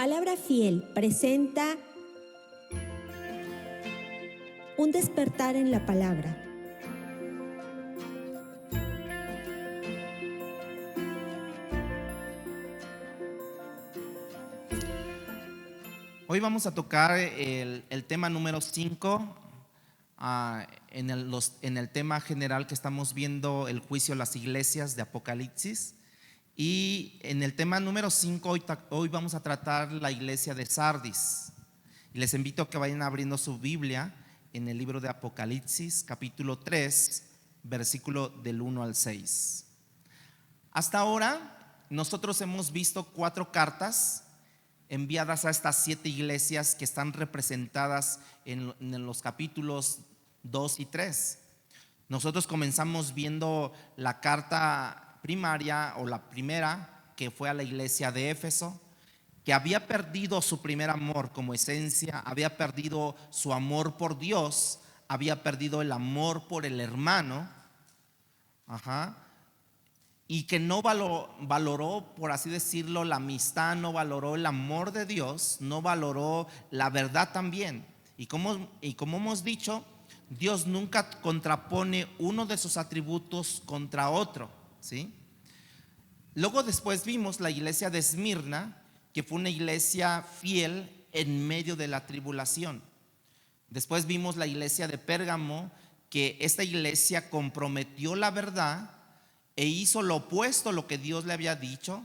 Palabra Fiel presenta un despertar en la palabra. Hoy vamos a tocar el tema número 5, en el tema general que estamos viendo, el juicio a las iglesias de Apocalipsis. Y en el tema número 5 hoy vamos a tratar la iglesia de Sardis. Y les invito a que vayan abriendo su Biblia en el libro de Apocalipsis, capítulo 3, versículo del 1 al 6. Hasta ahora nosotros hemos visto 4 cartas enviadas a estas 7 iglesias que están representadas en los capítulos 2 y 3. Nosotros comenzamos viendo la carta primaria o la primera, que fue a la iglesia de Éfeso, que había perdido su primer amor como esencia, había perdido su amor por Dios, había perdido el amor por el hermano, y que no valoró, por así decirlo, la amistad, no valoró el amor de Dios, no valoró la verdad también. Y como hemos dicho, Dios nunca contrapone uno de sus atributos contra otro, ¿sí? Luego después vimos la iglesia de Esmirna, que fue una iglesia fiel en medio de la tribulación. Después vimos la iglesia de Pérgamo, que esta iglesia comprometió la verdad e hizo lo opuesto a lo que Dios le había dicho,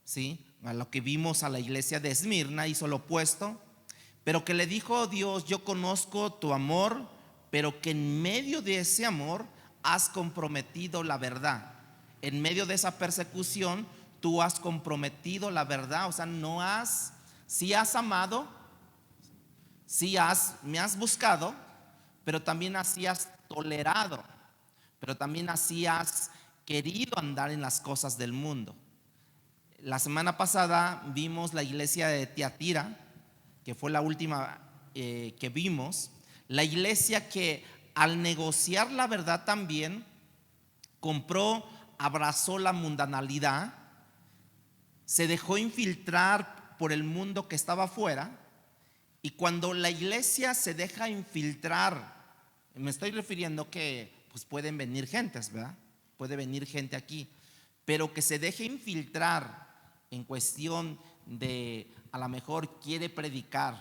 ¿sí? A lo que vimos a la iglesia de Esmirna, hizo lo opuesto, pero que le dijo Dios: yo conozco tu amor, pero que en medio de ese amor has comprometido la verdad. En medio de esa persecución tú has comprometido la verdad. O sea, sí has amado, me has buscado, pero también así has tolerado, pero también así has querido andar en las cosas del mundo. La semana pasada vimos la iglesia de Tiatira, que fue la última que vimos. La iglesia que al negociar la verdad también abrazó la mundanalidad, se dejó infiltrar por el mundo que estaba afuera. Y cuando la iglesia se deja infiltrar, me estoy refiriendo que pues pueden venir gentes, ¿verdad? Puede venir gente aquí, pero que se deje infiltrar en cuestión de, a lo mejor quiere predicar,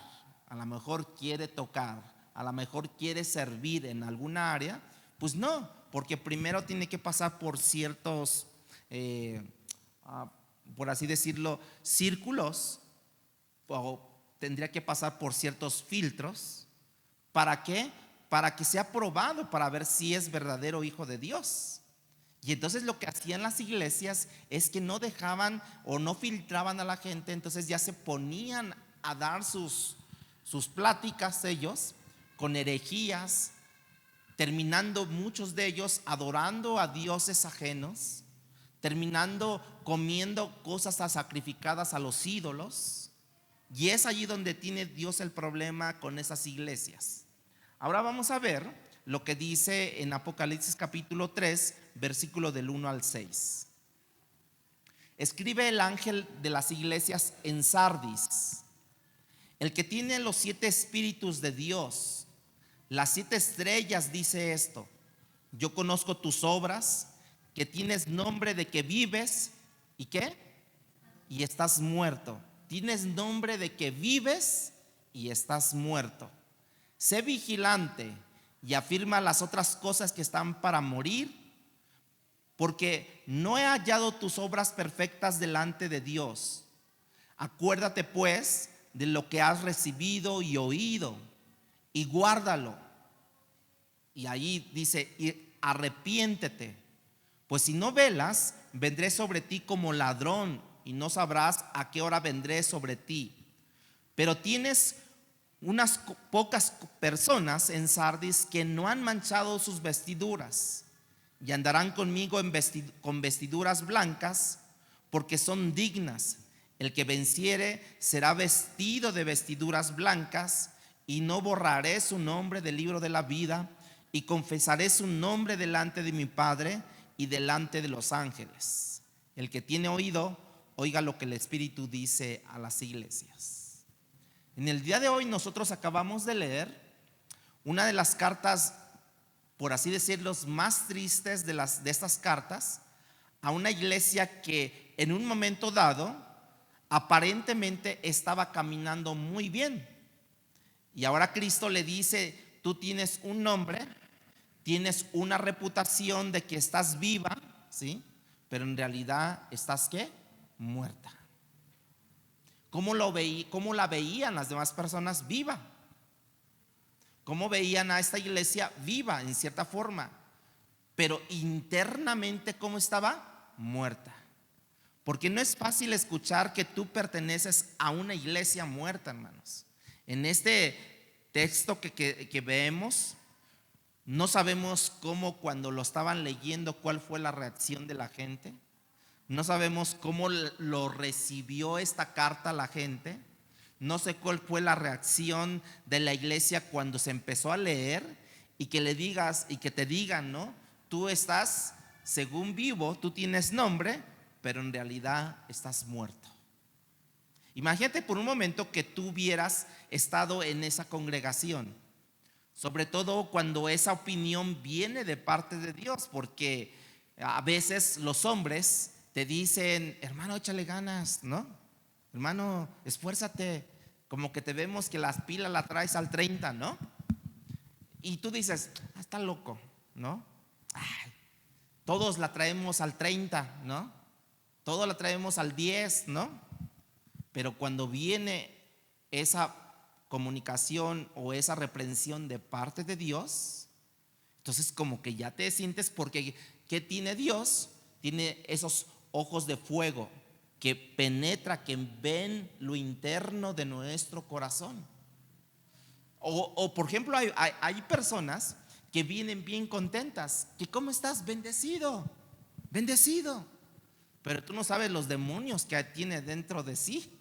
a lo mejor quiere tocar, a lo mejor quiere servir en alguna área, pues no, porque primero tiene que pasar por ciertos, por así decirlo, círculos, o tendría que pasar por ciertos filtros. ¿Para qué? Para que sea probado, para ver si es verdadero hijo de Dios. Y entonces lo que hacían las iglesias es que no dejaban o no filtraban a la gente. Entonces ya se ponían a dar sus pláticas ellos con herejías, terminando muchos de ellos adorando a dioses ajenos, terminando comiendo cosas sacrificadas a los ídolos. Y es allí donde tiene Dios el problema con esas iglesias. Ahora vamos a ver lo que dice en Apocalipsis capítulo 3, versículo del 1 al 6. Escribe el ángel de las iglesias en Sardis, el que tiene los 7 espíritus de Dios, las 7 estrellas, dice esto: yo conozco tus obras, que tienes nombre de que vives y ¿qué? Y estás muerto. Tienes nombre de que vives y estás muerto. Sé vigilante y afirma las otras cosas que están para morir, porque no he hallado tus obras perfectas delante de Dios. Acuérdate pues de lo que has recibido y oído, y guárdalo. Y ahí dice: y arrepiéntete, pues si no velas, vendré sobre ti como ladrón, y no sabrás a qué hora vendré sobre ti. Pero tienes unas pocas personas en Sardis que no han manchado sus vestiduras, y andarán conmigo con vestiduras blancas, porque son dignas. El que venciere será vestido de vestiduras blancas, y no borraré su nombre del libro de la vida, y confesaré su nombre delante de mi Padre y delante de los ángeles. El que tiene oído, oiga lo que el Espíritu dice a las iglesias. En el día de hoy nosotros acabamos de leer una de las cartas, por así decirlo, más tristes de estas cartas a una iglesia que en un momento dado aparentemente estaba caminando muy bien. Y ahora Cristo le dice: tú tienes un nombre, tienes una reputación de que estás viva, ¿sí? Pero en realidad estás ¿qué? Muerta. ¿Cómo la veían las demás personas? Viva. ¿Cómo veían a esta iglesia? Viva en cierta forma. Pero internamente, ¿cómo estaba? Muerta. Porque no es fácil escuchar que tú perteneces a una iglesia muerta, hermanos. En este texto que vemos, no sabemos cómo, cuando lo estaban leyendo, cuál fue la reacción de la gente. No sabemos cómo lo recibió esta carta la gente. No sé cuál fue la reacción de la iglesia cuando se empezó a leer y que le digas y que te digan, ¿no? Tú estás, según vivo, tú tienes nombre, pero en realidad estás muerto. Imagínate por un momento que tú hubieras estado en esa congregación, sobre todo cuando esa opinión viene de parte de Dios, porque a veces los hombres te dicen: hermano, échale ganas, ¿no? Hermano, esfuérzate, como que te vemos que las pilas la traes al 30, ¿no? Y tú dices: está loco, ¿no? Ay, todos la traemos al 30, ¿no? Todos la traemos al 10, ¿no? Pero cuando viene esa comunicación o esa reprensión de parte de Dios, entonces como que ya te sientes, porque ¿qué tiene Dios? Tiene esos ojos de fuego que penetra, que ven lo interno de nuestro corazón. O por ejemplo, hay personas que vienen bien contentas, que ¿cómo estás? Bendecido, bendecido. Pero tú no sabes los demonios que tiene dentro de sí.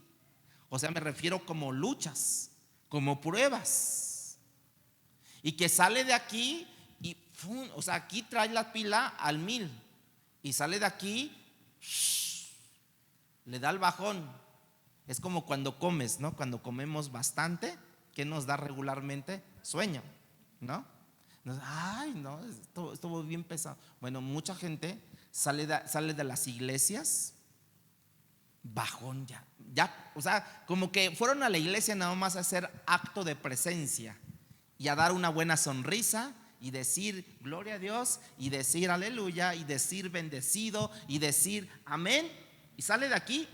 O sea, me refiero como luchas, como pruebas. Y que sale de aquí y ¡fum! O sea, aquí trae la pila al 1000 y sale de aquí, le da el bajón. Es como cuando comes, ¿no? Cuando comemos bastante, ¿qué nos da regularmente? Sueño, ¿no? Ay, no, estuvo bien pesado. Bueno, mucha gente sale de las iglesias bajón ya, o sea, como que fueron a la iglesia nada más a hacer acto de presencia y a dar una buena sonrisa y decir gloria a Dios y decir aleluya y decir bendecido y decir amén, y sale de aquí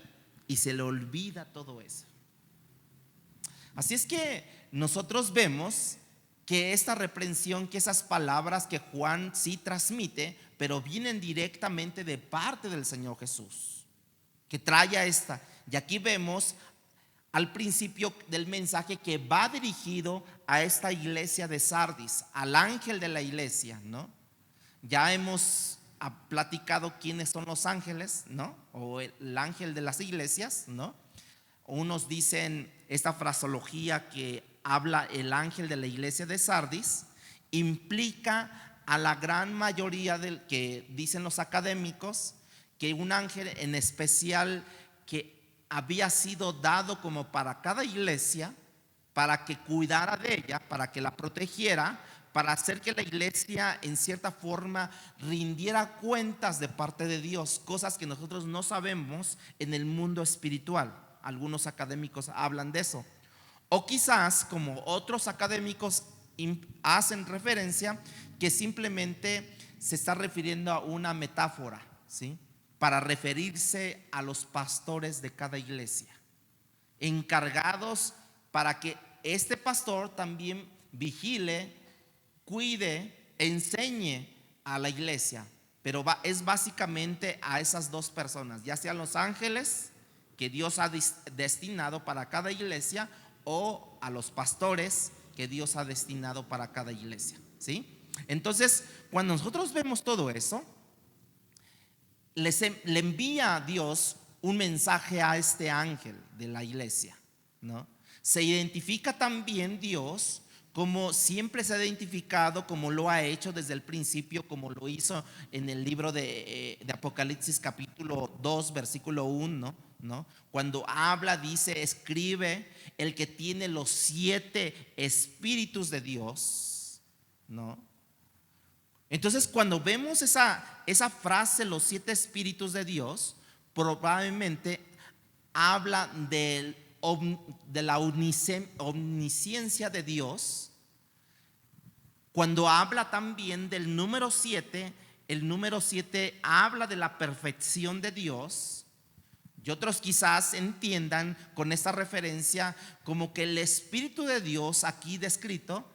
y se le olvida todo eso. Así es que nosotros vemos que esta reprensión, que esas palabras que Juan sí transmite, pero vienen directamente de parte del Señor Jesús, que trae a esta. Y aquí vemos al principio del mensaje que va dirigido a esta iglesia de Sardis, al ángel de la iglesia, ¿no? Ya hemos platicado quiénes son los ángeles, ¿no? O el ángel de las iglesias, ¿no? Unos dicen esta fraseología que habla el ángel de la iglesia de Sardis, implica a la gran mayoría del que dicen los académicos que un ángel en especial que había sido dado como para cada iglesia, para que cuidara de ella, para que la protegiera, para hacer que la iglesia en cierta forma rindiera cuentas de parte de Dios, cosas que nosotros no sabemos en el mundo espiritual. Algunos académicos hablan de eso. O quizás, como otros académicos hacen referencia, que simplemente se está refiriendo a una metáfora, ¿sí? Para referirse a los pastores de cada iglesia, encargados para que este pastor también vigile, cuide, enseñe a la iglesia. Pero es básicamente a esas dos personas, ya sean los ángeles que Dios ha destinado para cada iglesia, o a los pastores que Dios ha destinado para cada iglesia, ¿sí? Entonces, cuando nosotros vemos todo eso, le envía a Dios un mensaje a este ángel de la iglesia, ¿no? Se identifica también Dios como siempre se ha identificado, como lo ha hecho desde el principio, como lo hizo en el libro de Apocalipsis capítulo 2, versículo 1, ¿no? Cuando habla, dice, escribe el que tiene los 7 espíritus de Dios, ¿no? Entonces, cuando vemos esa frase, los 7 espíritus de Dios, probablemente habla de la omnisciencia de Dios. Cuando habla también del número 7, el número 7 habla de la perfección de Dios. Y otros quizás entiendan con esta referencia como que el Espíritu de Dios aquí descrito,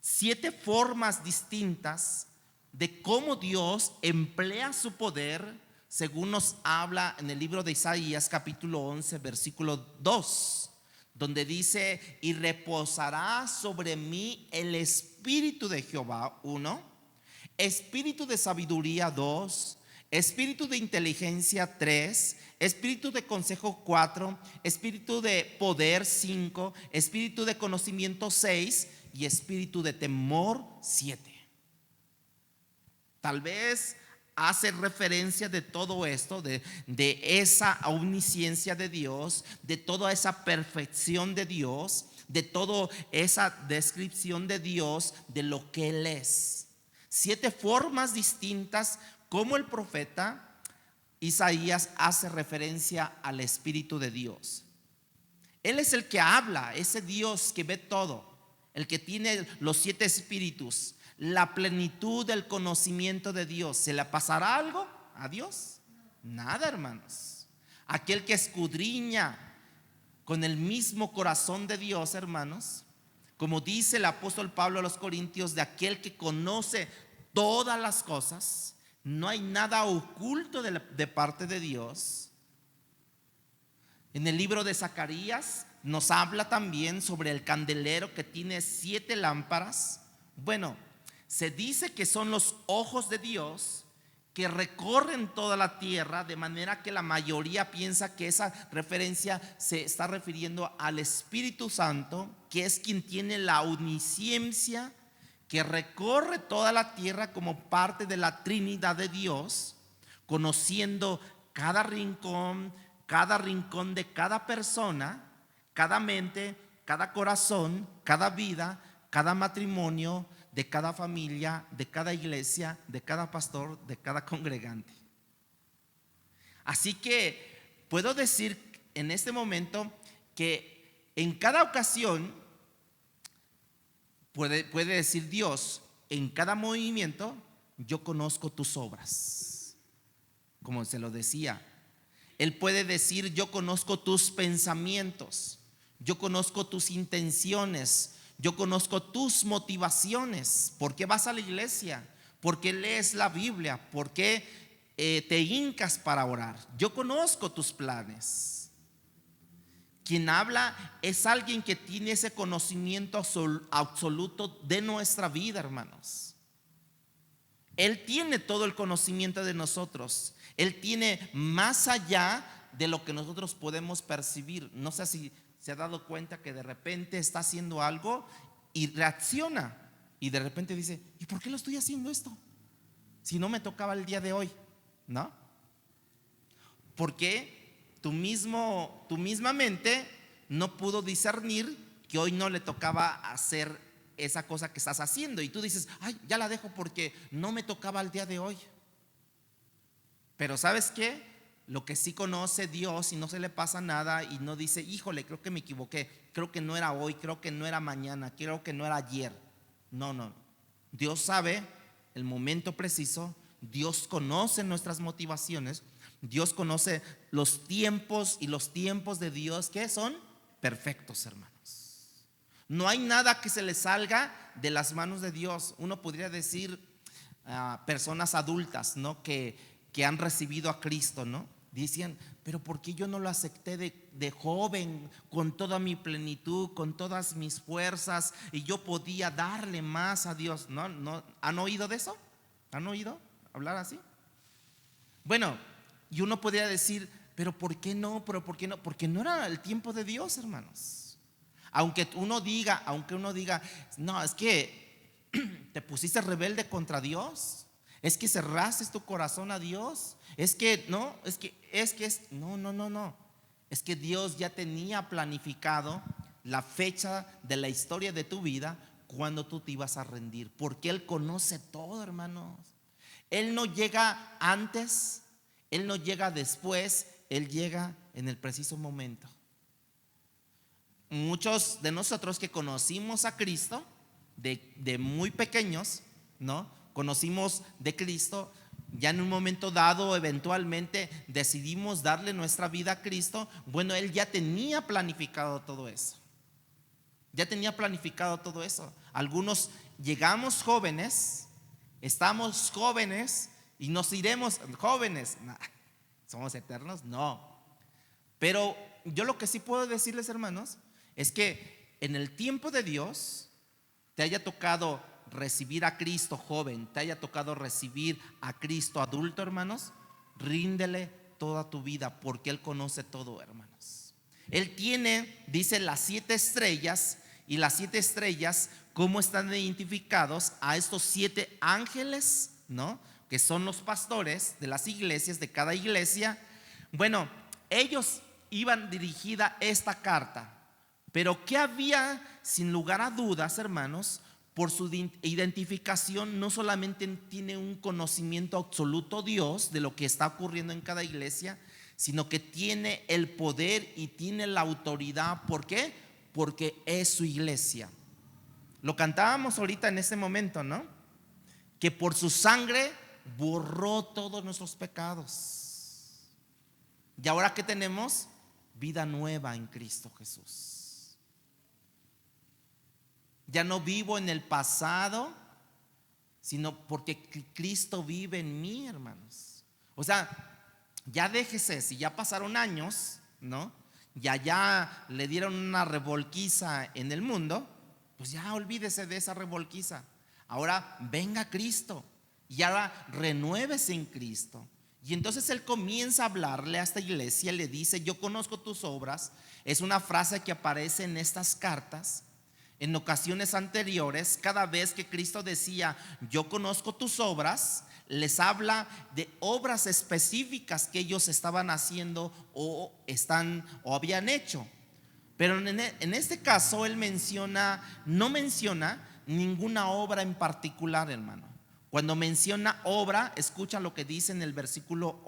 7 formas distintas de cómo Dios emplea su poder, según nos habla en el libro de Isaías capítulo 11 versículo 2, donde dice: y reposará sobre mí el Espíritu de Jehová, 1, Espíritu de sabiduría, 2, Espíritu de inteligencia, 3, Espíritu de consejo, 4, Espíritu de poder, 5, Espíritu de conocimiento, 6 y Espíritu de temor, 7. Tal vez hace referencia de todo esto, de esa omnisciencia de Dios, de toda esa perfección de Dios, de toda esa descripción de Dios, de lo que Él es. 7 formas distintas como el profeta Isaías hace referencia al Espíritu de Dios. Él es el que habla, ese Dios que ve todo, el que tiene los 7 espíritus, la plenitud del conocimiento de Dios. ¿Se le pasará algo a Dios? Nada, hermanos. Aquel que escudriña con el mismo corazón de Dios, hermanos, como dice el apóstol Pablo a los Corintios, de aquel que conoce todas las cosas, no hay nada oculto de parte de Dios. En el libro de Zacarías nos habla también sobre el candelero que tiene 7 lámparas. Bueno, se dice que son los ojos de Dios que recorren toda la tierra, de manera que la mayoría piensa que esa referencia se está refiriendo al Espíritu Santo, que es quien tiene la omnisciencia, que recorre toda la tierra como parte de la Trinidad de Dios, conociendo cada rincón de cada persona, cada mente, cada corazón, cada vida, cada matrimonio, de cada familia, de cada iglesia, de cada pastor, de cada congregante. Así que puedo decir en este momento que en cada ocasión puede decir Dios, en cada movimiento, yo conozco tus obras, como se lo decía. Él puede decir, yo conozco tus pensamientos, yo conozco tus intenciones, yo conozco tus motivaciones. ¿Por qué vas a la iglesia? ¿Por qué lees la Biblia? ¿Por qué te hincas para orar? Yo conozco tus planes. Quien habla es alguien que tiene ese conocimiento absoluto de nuestra vida, hermanos. Él tiene todo el conocimiento de nosotros. Él tiene más allá de lo que nosotros podemos percibir. No sé si se ha dado cuenta que de repente está haciendo algo y reacciona, y de repente dice, ¿y por qué lo estoy haciendo esto? Si no me tocaba el día de hoy, ¿no? Porque tu misma mente no pudo discernir que hoy no le tocaba hacer esa cosa que estás haciendo, y tú dices, ay, ya la dejo porque no me tocaba el día de hoy. Pero ¿sabes qué? Lo que sí conoce Dios y no se le pasa nada y no dice, híjole, creo que me equivoqué, creo que no era hoy, creo que no era mañana, creo que no era ayer. No. Dios sabe el momento preciso, Dios conoce nuestras motivaciones, Dios conoce los tiempos, y los tiempos de Dios que son perfectos, hermanos. No hay nada que se le salga de las manos de Dios. Uno podría decir personas adultas, ¿no? que han recibido a Cristo, ¿no? Decían, pero ¿por qué yo no lo acepté de joven, con toda mi plenitud, con todas mis fuerzas, y yo podía darle más a Dios? ¿No? ¿Han oído de eso? ¿Han oído hablar así? Bueno, y uno podría decir, pero ¿por qué no? ¿Pero por qué no? Porque no era el tiempo de Dios, hermanos. Aunque uno diga, no, es que te pusiste rebelde contra Dios, es que cerraste tu corazón a Dios, es que no, no. Es que Dios ya tenía planificado la fecha de la historia de tu vida cuando tú te ibas a rendir, porque Él conoce todo, hermanos. Él no llega antes, Él no llega después, Él llega en el preciso momento. Muchos de nosotros que conocimos a Cristo de muy pequeños, ¿no? Conocimos de Cristo, ya en un momento dado eventualmente decidimos darle nuestra vida a Cristo. Bueno, Él ya tenía planificado todo eso. Ya tenía planificado todo eso. Algunos llegamos jóvenes, estamos jóvenes y nos iremos jóvenes. No, ¿somos eternos? No. Pero yo lo que sí puedo decirles, hermanos, es que en el tiempo de Dios te haya tocado recibir a Cristo joven, te haya tocado recibir a Cristo adulto, hermanos, ríndele toda tu vida, porque Él conoce todo, hermanos. Él tiene, dice, las 7 estrellas, y las 7 estrellas, ¿cómo están identificados? A estos 7 ángeles, ¿no? Que son los pastores de las iglesias, de cada iglesia. Bueno, ellos iban dirigida esta carta. Pero ¿qué había? Sin lugar a dudas, hermanos, por su identificación, no solamente tiene un conocimiento absoluto Dios de lo que está ocurriendo en cada iglesia, sino que tiene el poder y tiene la autoridad. ¿Por qué? Porque es su iglesia. Lo cantábamos ahorita en este momento, ¿no? Que por su sangre borró todos nuestros pecados. Y ahora ¿qué tenemos? Vida nueva en Cristo Jesús. Ya no vivo en el pasado, sino porque Cristo vive en mí, hermanos. O sea, ya déjese, si ya pasaron años, ¿no? Ya le dieron una revolquiza en el mundo, pues ya olvídese de esa revolquiza. Ahora venga Cristo y ahora renuévese en Cristo. Y entonces Él comienza a hablarle a esta iglesia, le dice: yo conozco tus obras. Es una frase que aparece en estas cartas. En ocasiones anteriores, cada vez que Cristo decía yo conozco tus obras, les habla de obras específicas que ellos estaban haciendo o habían hecho. Pero en este caso Él no menciona ninguna obra en particular, hermano. Cuando menciona obra, escucha lo que dice en el versículo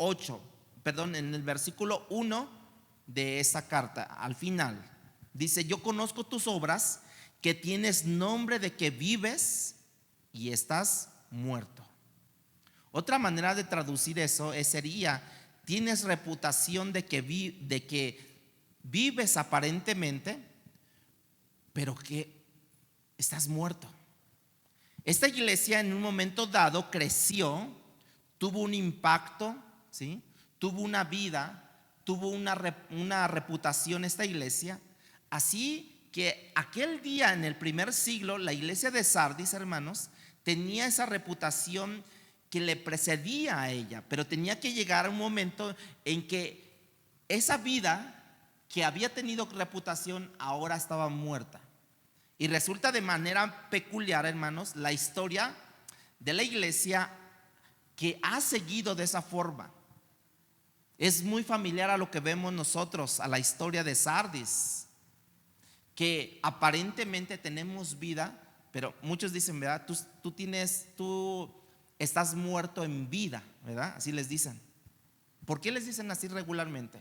1 de esta carta. Al final dice: yo conozco tus obras, que tienes nombre de que vives y estás muerto. Otra manera de traducir eso sería: tienes reputación de que vives aparentemente, pero que estás muerto. Esta iglesia en un momento dado creció, tuvo un impacto, ¿sí? Tuvo una vida, tuvo una reputación esta iglesia, así que aquel día en el primer siglo la iglesia de Sardis, hermanos, tenía esa reputación que le precedía a ella, pero tenía que llegar a un momento en que esa vida que había tenido reputación ahora estaba muerta. Y resulta de manera peculiar, hermanos, la historia de la iglesia que ha seguido de esa forma. Es muy familiar a lo que vemos nosotros, a la historia de Sardis, que aparentemente tenemos vida, pero muchos dicen, ¿verdad? Tú estás muerto en vida, ¿verdad? Así les dicen. ¿Por qué les dicen así regularmente?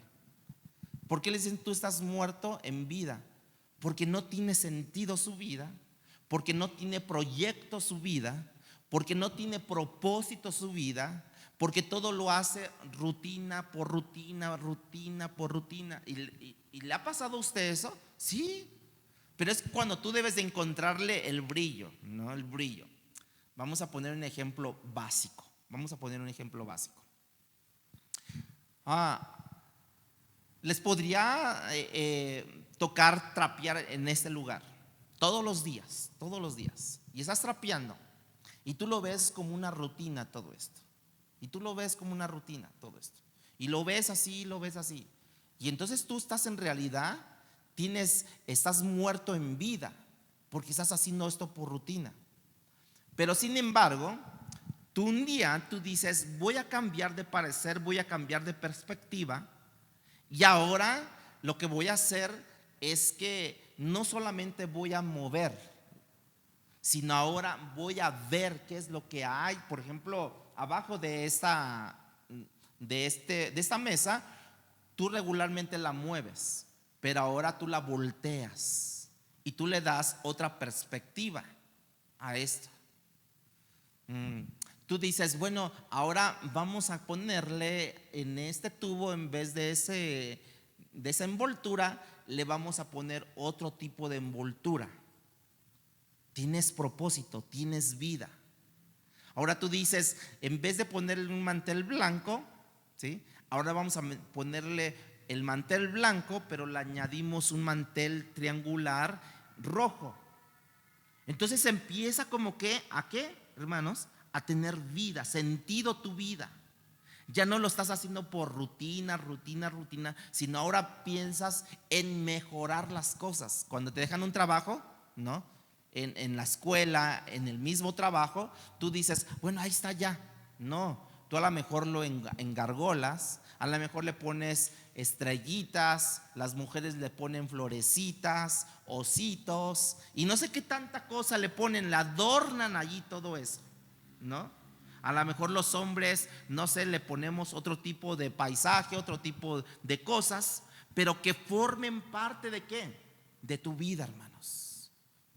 ¿Por qué les dicen tú estás muerto en vida? Porque no tiene sentido su vida, porque no tiene proyecto su vida, porque no tiene propósito su vida, porque todo lo hace rutina por rutina, rutina por rutina. ¿Y le ha pasado a usted eso? Sí. Pero es cuando tú debes de encontrarle el brillo, ¿no? El brillo. Vamos a poner un ejemplo básico. Les podría tocar trapear en este lugar todos los días. Y estás trapeando y tú lo ves como una rutina todo esto. Y lo ves así, Y entonces tú estás en realidad estás muerto en vida, porque estás haciendo esto por rutina. Pero sin embargo, tú un día tú dices, voy a cambiar de parecer, voy a cambiar de perspectiva, y ahora lo que voy a hacer es que no solamente voy a mover, sino ahora voy a ver qué es lo que hay. Por ejemplo, abajo de esta mesa, tú regularmente la mueves, pero ahora tú la volteas y tú le das otra perspectiva a esto. Tú dices, bueno, ahora vamos a ponerle en este tubo, en vez de esa envoltura, le vamos a poner otro tipo de envoltura. Tienes propósito, tienes vida. Ahora tú dices, en vez de ponerle un mantel blanco, ¿sí?, ahora vamos a ponerle el mantel blanco, pero le añadimos un mantel triangular rojo. Entonces empieza como que, ¿a qué, hermanos? A tener vida, sentido tu vida. Ya no lo estás haciendo por rutina, sino ahora piensas en mejorar las cosas. Cuando te dejan un trabajo, ¿no?, en la escuela, en el mismo trabajo, tú dices, bueno, ahí está ya. No, tú a lo mejor lo engargolas, a lo mejor le pones estrellitas, las mujeres le ponen florecitas, ositos, y no sé qué tanta cosa le ponen, le adornan allí todo eso, ¿no? A lo mejor los hombres, no sé, le ponemos otro tipo de paisaje, otro tipo de cosas, pero que formen parte ¿de qué? De tu vida, hermanos.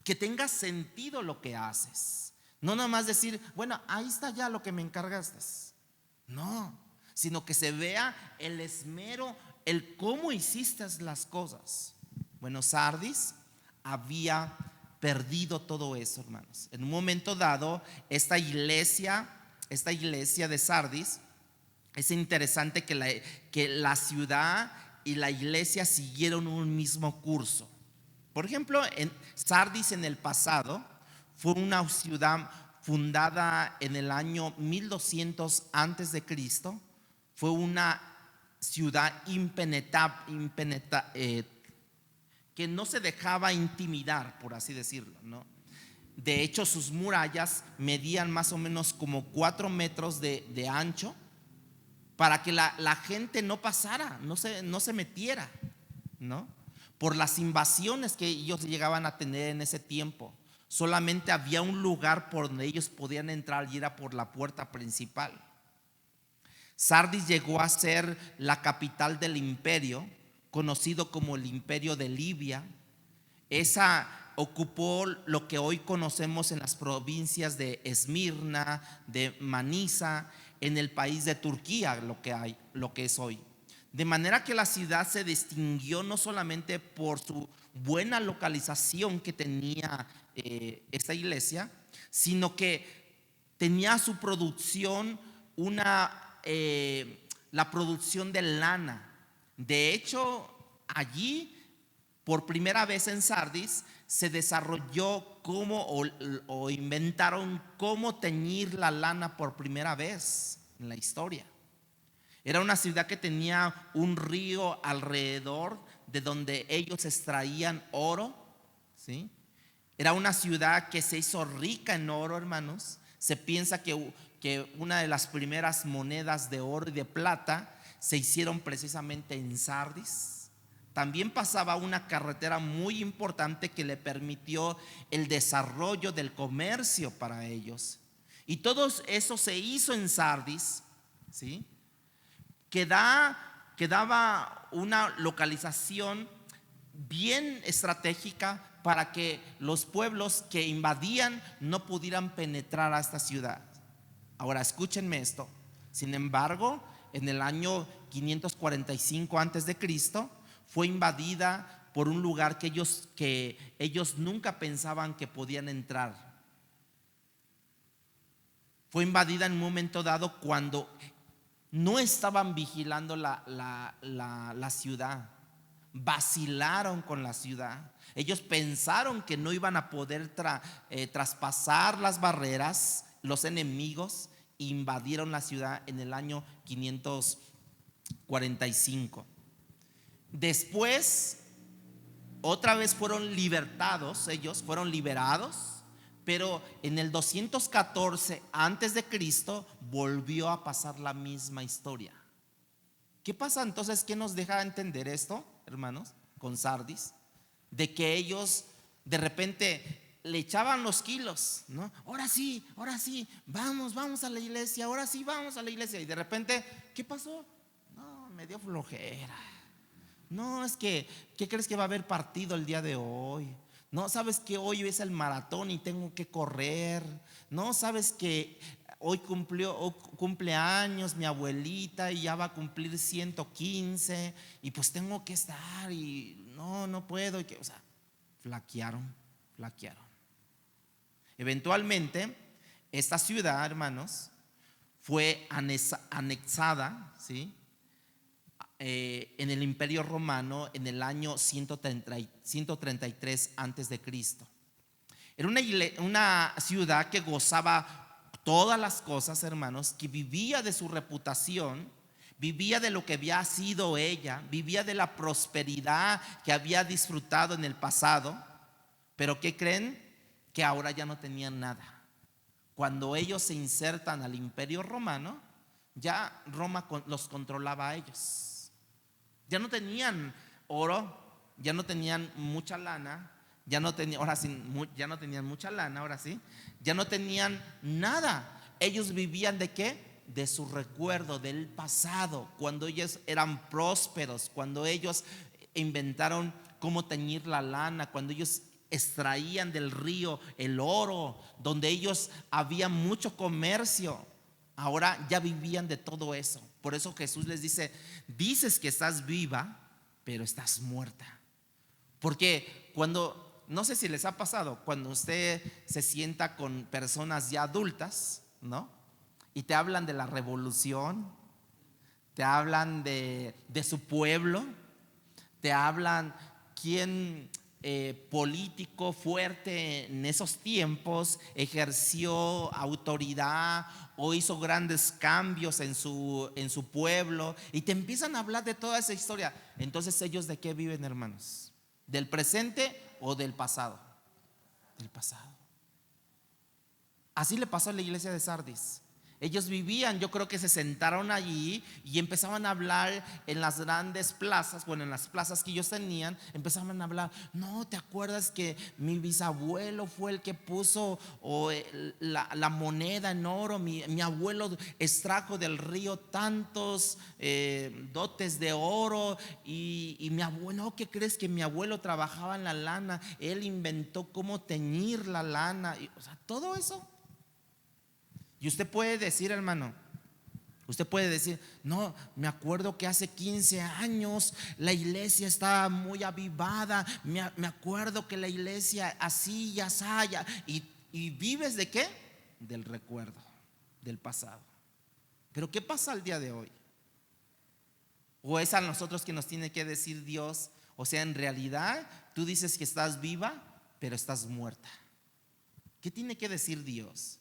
Que tenga sentido lo que haces. No nada más decir, bueno, ahí está ya lo que me encargaste. No, sino que se vea el esmero, el cómo hiciste las cosas. Bueno, Sardis había perdido todo eso, hermanos. En un momento dado, esta iglesia de Sardis, es interesante que la ciudad y la iglesia siguieron un mismo curso. Por ejemplo, en Sardis, en el pasado, fue una ciudad fundada en el año 1200 antes de Cristo. Fue una ciudad que no se dejaba intimidar, por así decirlo, ¿no? De hecho, sus murallas medían más o menos como 4 metros de ancho, para que la gente no pasara, no se metiera, ¿no?, por las invasiones que ellos llegaban a tener en ese tiempo. Solamente había un lugar por donde ellos podían entrar, y era por la puerta principal. Sardis llegó a ser la capital del imperio, conocido como el Imperio de Libia. Esa ocupó lo que hoy conocemos en las provincias de Esmirna, de Manisa, en el país de Turquía, lo que es hoy. De manera que la ciudad se distinguió no solamente por su buena localización que tenía esta iglesia, sino que tenía su producción la producción de lana. De hecho, allí, por primera vez en Sardis, se desarrolló o inventaron cómo teñir la lana por primera vez en la historia. Era una ciudad que tenía un río alrededor de donde ellos extraían oro, ¿sí? Era una ciudad que se hizo rica en oro, hermanos. Se piensa que una de las primeras monedas de oro y de plata se hicieron precisamente en Sardis. También pasaba una carretera muy importante que le permitió el desarrollo del comercio para ellos. Y todo eso se hizo en Sardis, ¿sí?, que daba una localización bien estratégica para que los pueblos que invadían no pudieran penetrar a esta ciudad. Ahora escúchenme esto. Sin embargo, en el año 545 antes de Cristo fue invadida por un lugar que ellos nunca pensaban que podían entrar. Fue invadida en un momento dado cuando no estaban vigilando la ciudad. Vacilaron con la ciudad. Ellos pensaron que no iban a poder traspasar las barreras. Los enemigos invadieron la ciudad en el año 545. Después otra vez fueron libertados, ellos fueron liberados, pero en el 214 antes de Cristo volvió a pasar la misma historia. ¿Qué pasa entonces? ¿Qué nos deja entender esto, hermanos, con Sardis? De que ellos de repente le echaban los kilos, ¿no? Ahora sí, vamos a la iglesia, ahora sí vamos a la iglesia. Y de repente, ¿qué pasó? No, me dio flojera. No, es que, ¿qué crees que va a haber partido el día de hoy? No, sabes que hoy es el maratón y tengo que correr. No, sabes que hoy cumple años mi abuelita y ya va a cumplir 115 y pues tengo que estar y no puedo. O sea, flaquearon. Eventualmente, esta ciudad, hermanos, fue anexada, ¿sí? En el Imperio Romano en el año 133 antes de Cristo. Era una ciudad que gozaba todas las cosas, hermanos, que vivía de su reputación, vivía de lo que había sido ella, vivía de la prosperidad que había disfrutado en el pasado. Pero ¿qué creen? Que ahora ya no tenían nada. Cuando ellos se insertan al Imperio Romano, ya Roma los controlaba a ellos. Ya no tenían oro, ya no tenían mucha lana, ya no tenían mucha lana, ahora sí, ya no tenían nada. Ellos vivían ¿de qué? De su recuerdo del pasado, cuando ellos eran prósperos, cuando ellos inventaron cómo teñir la lana, cuando ellos extraían del río el oro, donde ellos había mucho comercio. Ahora ya vivían de todo eso. Por eso Jesús les dice: dices que estás viva, pero estás muerta. Porque no sé si les ha pasado, cuando usted se sienta con personas ya adultas, ¿no? Y te hablan de la revolución, te hablan de su pueblo, te hablan quién político fuerte en esos tiempos ejerció autoridad o hizo grandes cambios en su pueblo, y te empiezan a hablar de toda esa historia. Entonces, ¿ellos de qué viven, hermanos? ¿Del presente o del pasado? Del pasado. Así le pasó a la iglesia de Sardis. Ellos vivían, yo creo que se sentaron allí y empezaban a hablar en las grandes plazas, bueno, en las plazas que ellos tenían, empezaban a hablar: no, ¿te acuerdas que mi bisabuelo fue el que puso la moneda en oro? Mi abuelo extrajo del río tantos dotes de oro y mi abuelo, ¿qué crees? Que mi abuelo trabajaba en la lana, él inventó cómo teñir la lana, o sea, todo eso. Y usted puede decir, hermano, no, me acuerdo que hace 15 años la iglesia estaba muy avivada, me acuerdo que la iglesia así y así, y vives ¿de qué? Del recuerdo, del pasado. Pero ¿qué pasa al día de hoy? ¿O es a nosotros que nos tiene que decir Dios? O sea, en realidad tú dices que estás viva, pero estás muerta. ¿Qué tiene que decir Dios?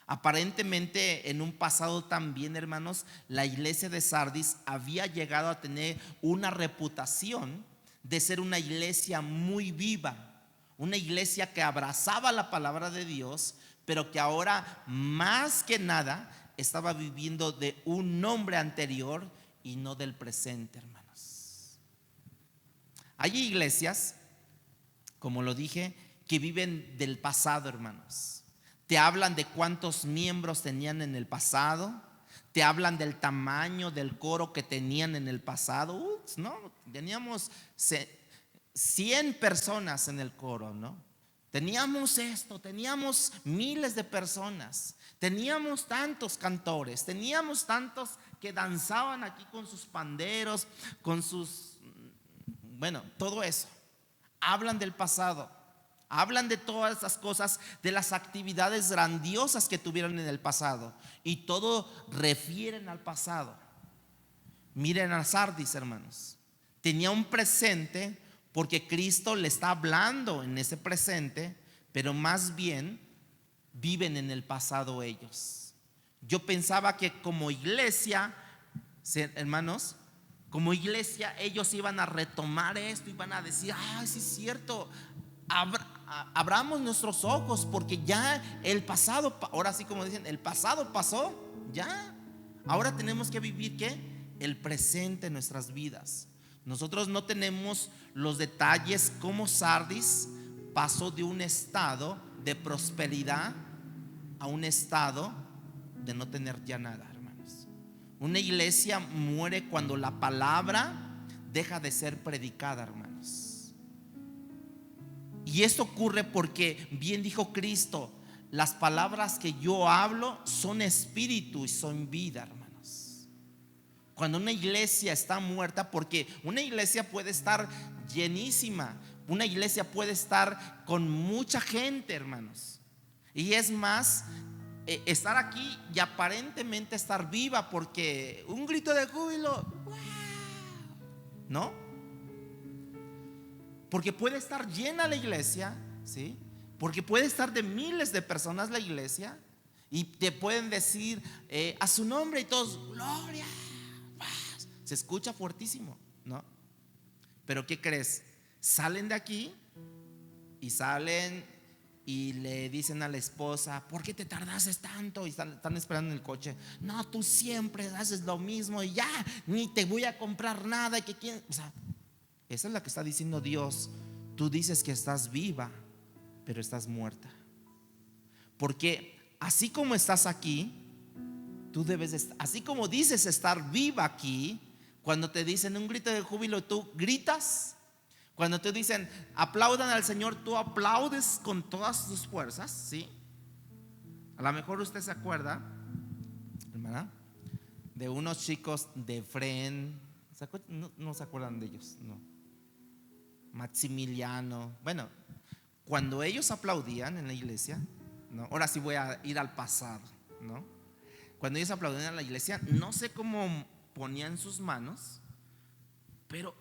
Aparentemente, en un pasado también, hermanos, la iglesia de Sardis había llegado a tener una reputación de ser una iglesia muy viva, una iglesia que abrazaba la palabra de Dios, pero que ahora más que nada estaba viviendo de un nombre anterior y no del presente, hermanos. Hay iglesias, como lo dije, que viven del pasado, hermanos. Te hablan de cuántos miembros tenían en el pasado, te hablan del tamaño del coro que tenían en el pasado. No, teníamos 100 personas en el coro, ¿no? Teníamos esto, teníamos miles de personas, teníamos tantos cantores, teníamos tantos que danzaban aquí con sus panderos, con bueno, todo eso. Hablan del pasado. Hablan de todas esas cosas, de las actividades grandiosas que tuvieron en el pasado, y todo refieren al pasado. Miren a Sardis, hermanos. Tenía un presente porque Cristo le está hablando en ese presente, pero más bien viven en el pasado ellos. Yo pensaba que como iglesia, hermanos, como iglesia, ellos iban a retomar esto y van a decir: ah, sí es cierto, abramos nuestros ojos, porque ya el pasado, ahora sí como dicen, el pasado pasó, ya. Ahora tenemos que vivir ¿qué? El presente en nuestras vidas. Nosotros no tenemos los detalles como Sardis pasó de un estado de prosperidad a un estado de no tener ya nada, hermanos. Una iglesia muere cuando la palabra deja de ser predicada, hermanos. Y esto ocurre porque bien dijo Cristo: las palabras que yo hablo son espíritu y son vida, hermanos. Cuando una iglesia está muerta, porque una iglesia puede estar llenísima, una iglesia puede estar con mucha gente, hermanos, y es más, estar aquí y aparentemente estar viva, porque un grito de júbilo, ¿no? Porque puede estar llena la iglesia, ¿sí? Porque puede estar de miles de personas la iglesia, y te pueden decir a su nombre y todos: gloria. Se escucha fuertísimo, ¿no? Pero ¿qué crees? Salen de aquí y salen y le dicen a la esposa: ¿por qué te tardaste tanto? Y están esperando en el coche: no, tú siempre haces lo mismo y ya, ni te voy a comprar nada. O sea, esa es la que está diciendo Dios. Tú dices que estás viva, pero estás muerta. Porque así como estás aquí, tú debes, así como dices estar viva aquí, cuando te dicen un grito de júbilo, tú gritas. Cuando te dicen aplaudan al Señor, tú aplaudes con todas tus fuerzas, ¿sí? A lo mejor usted se acuerda, hermana, de unos chicos de Fren. No se acuerdan de ellos, no. Maximiliano. Bueno, cuando ellos aplaudían en la iglesia, ¿no? Ahora sí voy a ir al pasado, ¿no? Cuando ellos aplaudían en la iglesia, no sé cómo ponían sus manos, pero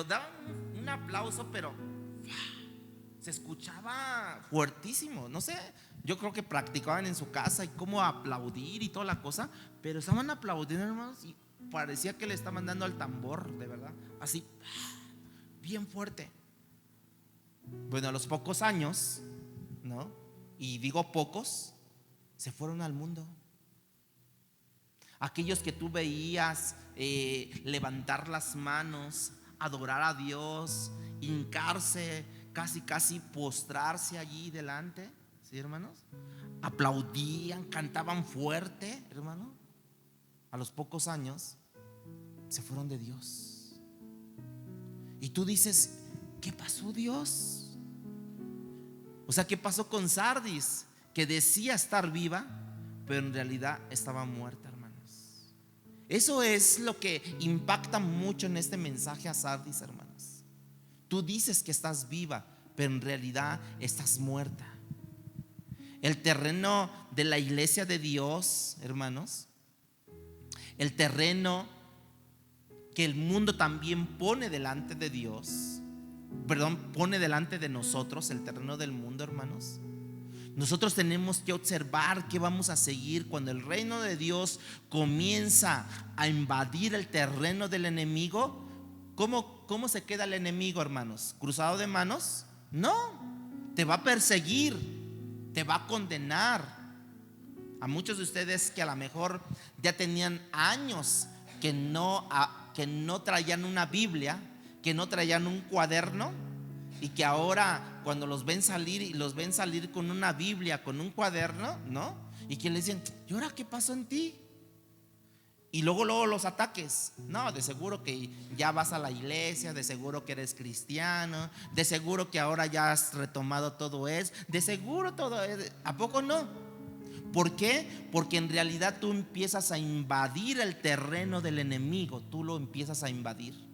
daban un aplauso, pero se escuchaba fuertísimo. No sé, yo creo que practicaban en su casa y cómo aplaudir y toda la cosa, pero estaban aplaudiendo, hermanos, y parecía que le estaban dando al tambor, de verdad, así, bien fuerte. Bueno, a los pocos años, ¿no? Y digo pocos, se fueron al mundo. Aquellos que tú veías levantar las manos, adorar a Dios, hincarse, casi postrarse allí delante, ¿sí, hermanos? Aplaudían, cantaban fuerte, hermano. A los pocos años se fueron de Dios. Y tú dices: ¿qué pasó, Dios? O sea, ¿qué pasó con Sardis? Que decía estar viva, pero en realidad estaba muerta, hermanos. Eso es lo que impacta mucho en este mensaje a Sardis, hermanos. Tú dices que estás viva, pero en realidad estás muerta. El terreno de la iglesia de Dios, hermanos, el terreno que el mundo también pone delante de Dios, pone delante de nosotros, el terreno del mundo, hermanos. Nosotros tenemos que observar qué vamos a seguir cuando el reino de Dios comienza a invadir el terreno del enemigo. ¿Cómo se queda el enemigo, hermanos? ¿Cruzado de manos? No, te va a perseguir, te va a condenar. A muchos de ustedes que a lo mejor ya tenían años que no traían una Biblia, que no traían un cuaderno, y que ahora cuando los ven salir con una Biblia, con un cuaderno, ¿no? Y que le dicen: ¿y ahora qué pasó en ti? Y luego los ataques. No, de seguro que ya vas a la iglesia, de seguro que eres cristiano, de seguro que ahora ya has retomado todo eso, de seguro todo eso. ¿A poco no? ¿Por qué? Porque en realidad tú empiezas a invadir el terreno del enemigo, tú lo empiezas a invadir.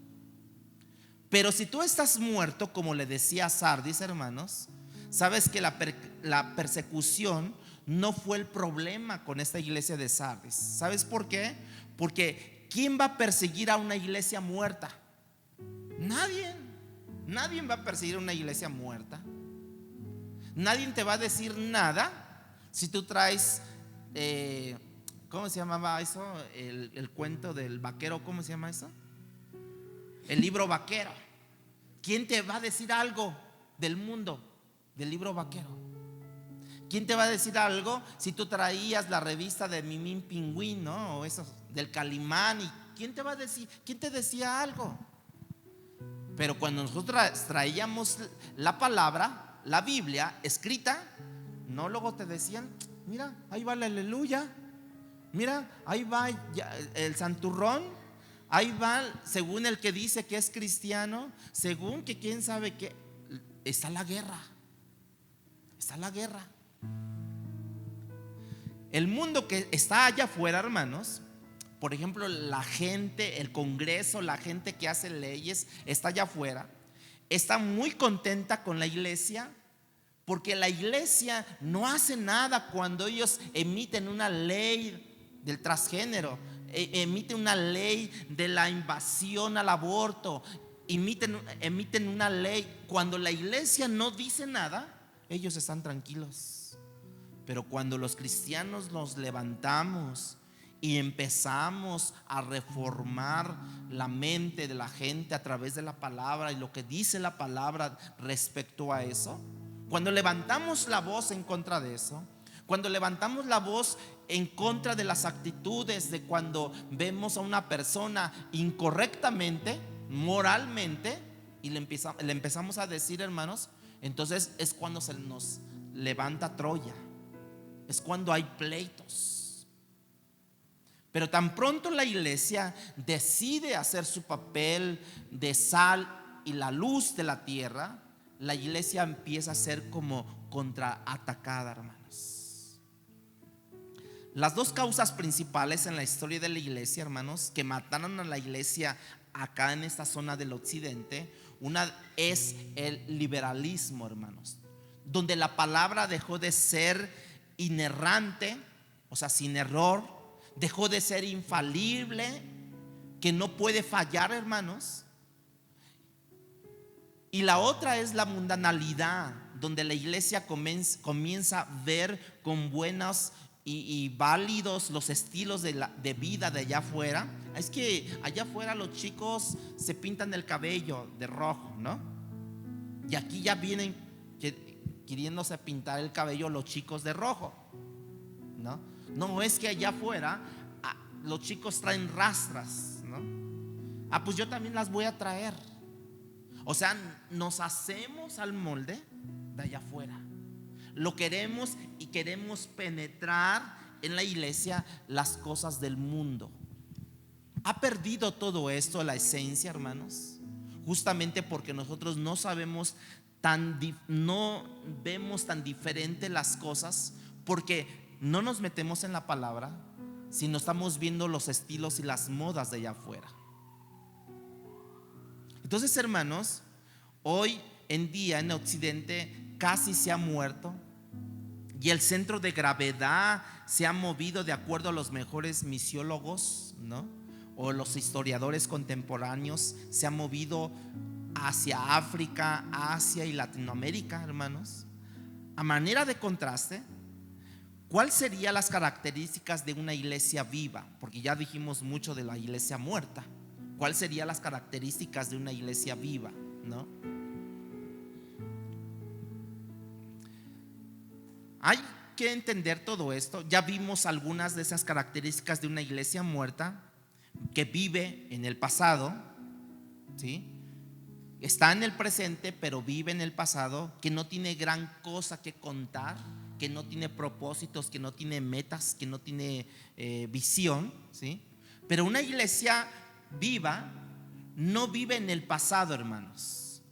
Pero si tú estás muerto, como le decía a Sardis, hermanos, sabes que la persecución no fue el problema con esta iglesia de Sardis. ¿Sabes por qué? Porque ¿quién va a perseguir a una iglesia muerta? Nadie. Nadie va a perseguir a una iglesia muerta. Nadie te va a decir nada si tú traes ¿cómo se llamaba eso? El cuento del vaquero, ¿cómo se llama eso? el libro vaquero. ¿Quién te va a decir algo del mundo del libro vaquero? ¿Quién te va a decir algo si tú traías la revista de Mimín Pingüín, ¿no? O eso del Calimán. ¿Y quién te va a decir? ¿Quién te decía algo? Pero cuando nosotros traíamos la palabra, la Biblia escrita, no, luego te decían: mira, ahí va el aleluya, mira, ahí va el santurrón, ahí va, según el que dice que es cristiano, según que quién sabe qué. Está la guerra. Está la guerra. El mundo que está allá afuera, hermanos, por ejemplo, la gente, el Congreso, la gente que hace leyes, está allá afuera, está muy contenta con la iglesia, porque la iglesia no hace nada cuando ellos emiten una ley del transgénero, emiten una ley de la invasión al aborto, emiten una ley. Cuando la iglesia no dice nada, ellos están tranquilos. Pero cuando los cristianos nos levantamos y empezamos a reformar la mente de la gente a través de la palabra y lo que dice la palabra respecto a eso, cuando levantamos la voz en contra de eso, cuando levantamos la voz en contra de las actitudes de cuando vemos a una persona incorrectamente, moralmente, y le empezamos a decir, hermanos, entonces es cuando se nos levanta Troya. Es cuando hay pleitos. Pero tan pronto la iglesia decide hacer su papel de sal y la luz de la tierra, la iglesia empieza a ser como contraatacada, hermanos. Las dos causas principales en la historia de la iglesia, hermanos, que mataron a la iglesia acá en esta zona del occidente, una es el liberalismo, hermanos, donde la palabra dejó de ser inerrante, o sea, sin error, dejó de ser infalible, que no puede fallar, hermanos. Y la otra es la mundanalidad, donde la iglesia comienza a ver con buenos y válidos los estilos de vida de allá afuera. Es que allá afuera los chicos se pintan el cabello de rojo, ¿no? Y aquí ya vienen queriéndose pintar el cabello los chicos de rojo, ¿no? No, es que allá afuera los chicos traen rastras, ¿no? Pues yo también las voy a traer. O sea, nos hacemos al molde de allá afuera. Lo queremos y queremos penetrar en la iglesia las cosas del mundo. ¿Ha perdido todo esto la esencia, hermanos? Justamente porque nosotros no sabemos no vemos tan diferente las cosas, porque no nos metemos en la palabra, sino estamos viendo los estilos y las modas de allá afuera. Entonces, hermanos, hoy en día en Occidente casi se ha muerto, y el centro de gravedad se ha movido, de acuerdo a los mejores misiólogos, ¿no? O los historiadores contemporáneos, se ha movido hacia África, Asia y Latinoamérica, hermanos. A manera de contraste, ¿cuáles serían las características de una iglesia viva? Porque ya dijimos mucho de la iglesia muerta. ¿Cuáles serían las características de una iglesia viva, no? Hay que entender todo esto. Ya vimos algunas de esas características de una iglesia muerta, que vive en el pasado, ¿sí? Está en el presente, pero vive en el pasado, que no tiene gran cosa que contar, que no tiene propósitos, que no tiene metas, que no tiene visión, ¿sí? Pero una iglesia viva no vive en el pasado, hermanos.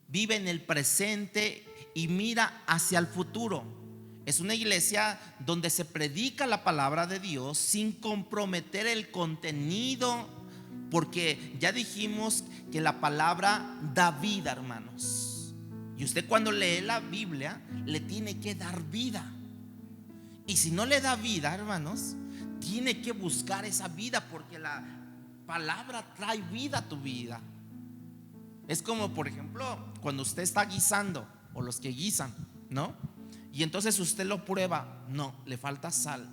Vive en el presente y mira hacia el futuro. Es una iglesia donde se predica la palabra de Dios sin comprometer el contenido, porque ya dijimos que la palabra da vida, hermanos. Y usted cuando lee la Biblia le tiene que dar vida. Y si no le da vida, hermanos, tiene que buscar esa vida, porque la palabra trae vida a tu vida. Es como, por ejemplo, cuando usted está guisando, o los que guisan, ¿no? Y entonces usted lo prueba. No, le falta sal.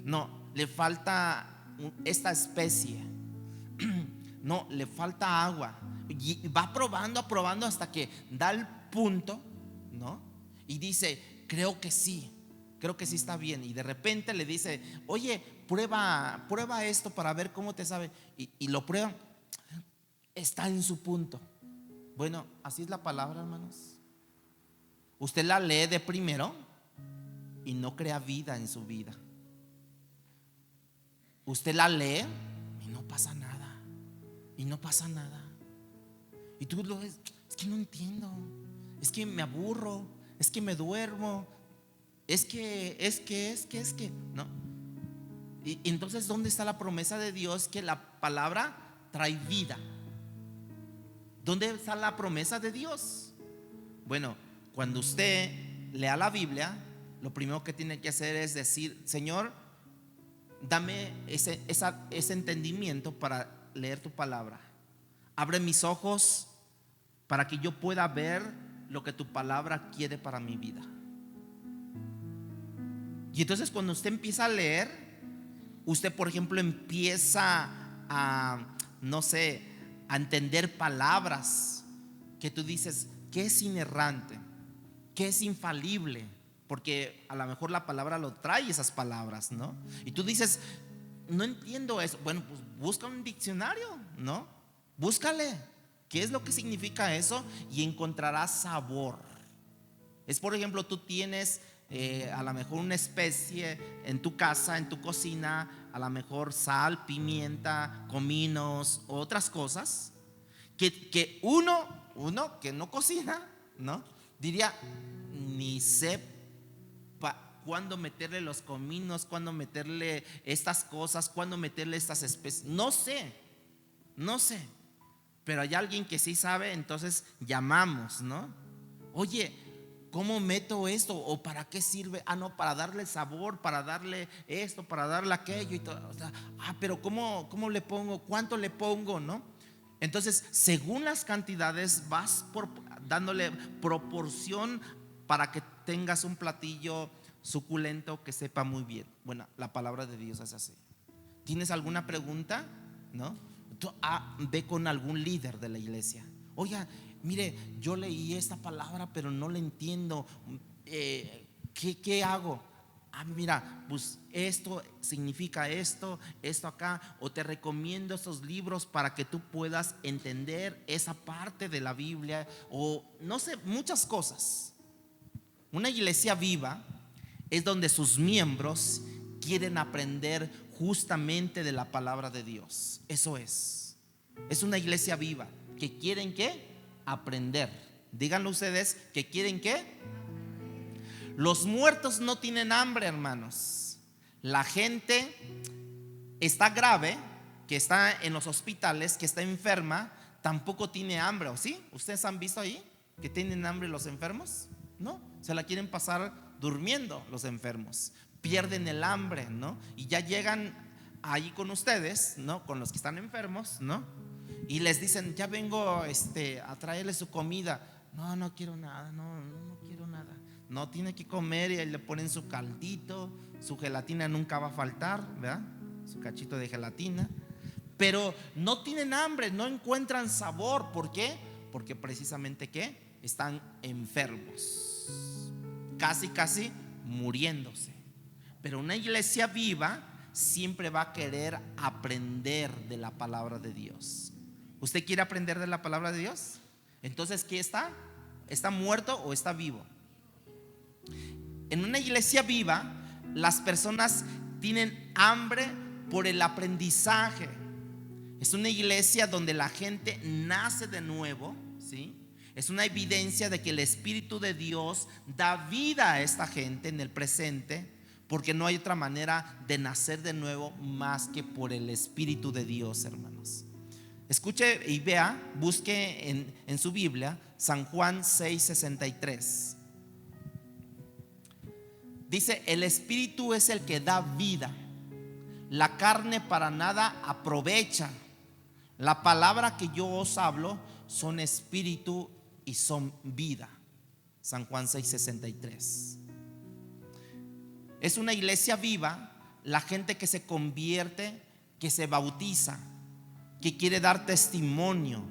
No, le falta esta especie. no, le falta agua. Y va probando hasta que da el punto, ¿no? Y dice, creo que sí está bien. Y de repente le dice, oye, prueba esto para ver cómo te sabe. Y lo prueba, está en su punto. Bueno, así es la palabra, hermanos. Usted la lee de primero y no crea vida en su vida. Usted la lee y no pasa nada. Y tú lo ves, es que no entiendo, es que me aburro, es que me duermo, es que, ¿no? Y entonces, ¿dónde está la promesa de Dios? Que la palabra trae vida. ¿Dónde está la promesa de Dios? Bueno, cuando usted lea la Biblia, lo primero que tiene que hacer es decir, Señor, dame ese entendimiento para leer tu palabra. Abre mis ojos para que yo pueda ver lo que tu palabra quiere para mi vida. Y entonces cuando usted empieza a leer, usted, por ejemplo, empieza a, no sé, a entender palabras que tú dices, ¿qué es inerrante? ¿Qué es infalible? Porque a lo mejor la palabra lo trae, esas palabras, ¿no? Y tú dices, no entiendo eso. Bueno, pues busca un diccionario, ¿no? Búscale qué es lo que significa eso y encontrarás sabor. Es, por ejemplo, tú tienes a lo mejor una especie en tu casa, en tu cocina, a lo mejor sal, pimienta, cominos, otras cosas que uno que no cocina, ¿no? Diría, ni sepa cuándo meterle los cominos, cuándo meterle estas cosas, cuándo meterle estas especies. No sé. Pero hay alguien que sí sabe, entonces llamamos, ¿no? Oye, ¿cómo meto esto? ¿O para qué sirve? No, para darle sabor, para darle esto, para darle aquello y todo. O sea, pero ¿cómo le pongo? ¿Cuánto le pongo? ¿No? Entonces, según las cantidades, vas dándole proporción para que tengas un platillo suculento que sepa muy bien. Bueno, la palabra de Dios es así. ¿Tienes alguna pregunta? ¿No? Tú, ve con algún líder de la iglesia. Oiga, mire, yo leí esta palabra pero no la entiendo. ¿Qué hago? Mira, pues esto significa esto acá. O te recomiendo estos libros para que tú puedas entender esa parte de la Biblia. O no sé, muchas cosas. Una iglesia viva es donde sus miembros quieren aprender justamente de la palabra de Dios. Eso es una iglesia viva que quieren ¿qué? Aprender. Díganlo ustedes, que quieren ¿qué? Los muertos no tienen hambre, hermanos. La gente está grave, que está en los hospitales, que está enferma, tampoco tiene hambre, ¿o sí? ¿Ustedes han visto ahí que tienen hambre los enfermos? No, se la quieren pasar durmiendo los enfermos. Pierden el hambre, ¿no? Y ya llegan ahí con ustedes, ¿no? Con los que están enfermos, ¿no? Y les dicen, ya vengo a traerles su comida. No quiero nada, no quiero nada. No, tiene que comer, y ahí le ponen su caldito, su gelatina nunca va a faltar, ¿verdad? Su cachito de gelatina. Pero no tienen hambre, no encuentran sabor. ¿Por qué? Porque precisamente ¿qué? Están enfermos, casi muriéndose. Pero una iglesia viva siempre va a querer aprender de la palabra de Dios. ¿Usted quiere aprender de la palabra de Dios? Entonces, ¿qué está? ¿Está muerto o está vivo? En una iglesia viva, las personas tienen hambre por el aprendizaje. Es una iglesia donde la gente nace de nuevo, ¿sí? Es una evidencia de que el Espíritu de Dios da vida a esta gente en el presente, porque no hay otra manera de nacer de nuevo más que por el Espíritu de Dios, hermanos. Escuche y vea, busque en su Biblia San Juan 6:63. Dice, el Espíritu es el que da vida, la carne para nada aprovecha. La palabra que yo os hablo son espíritu y son vida. San Juan 6:63. Es una iglesia viva la gente que se convierte, que se bautiza, que quiere dar testimonio,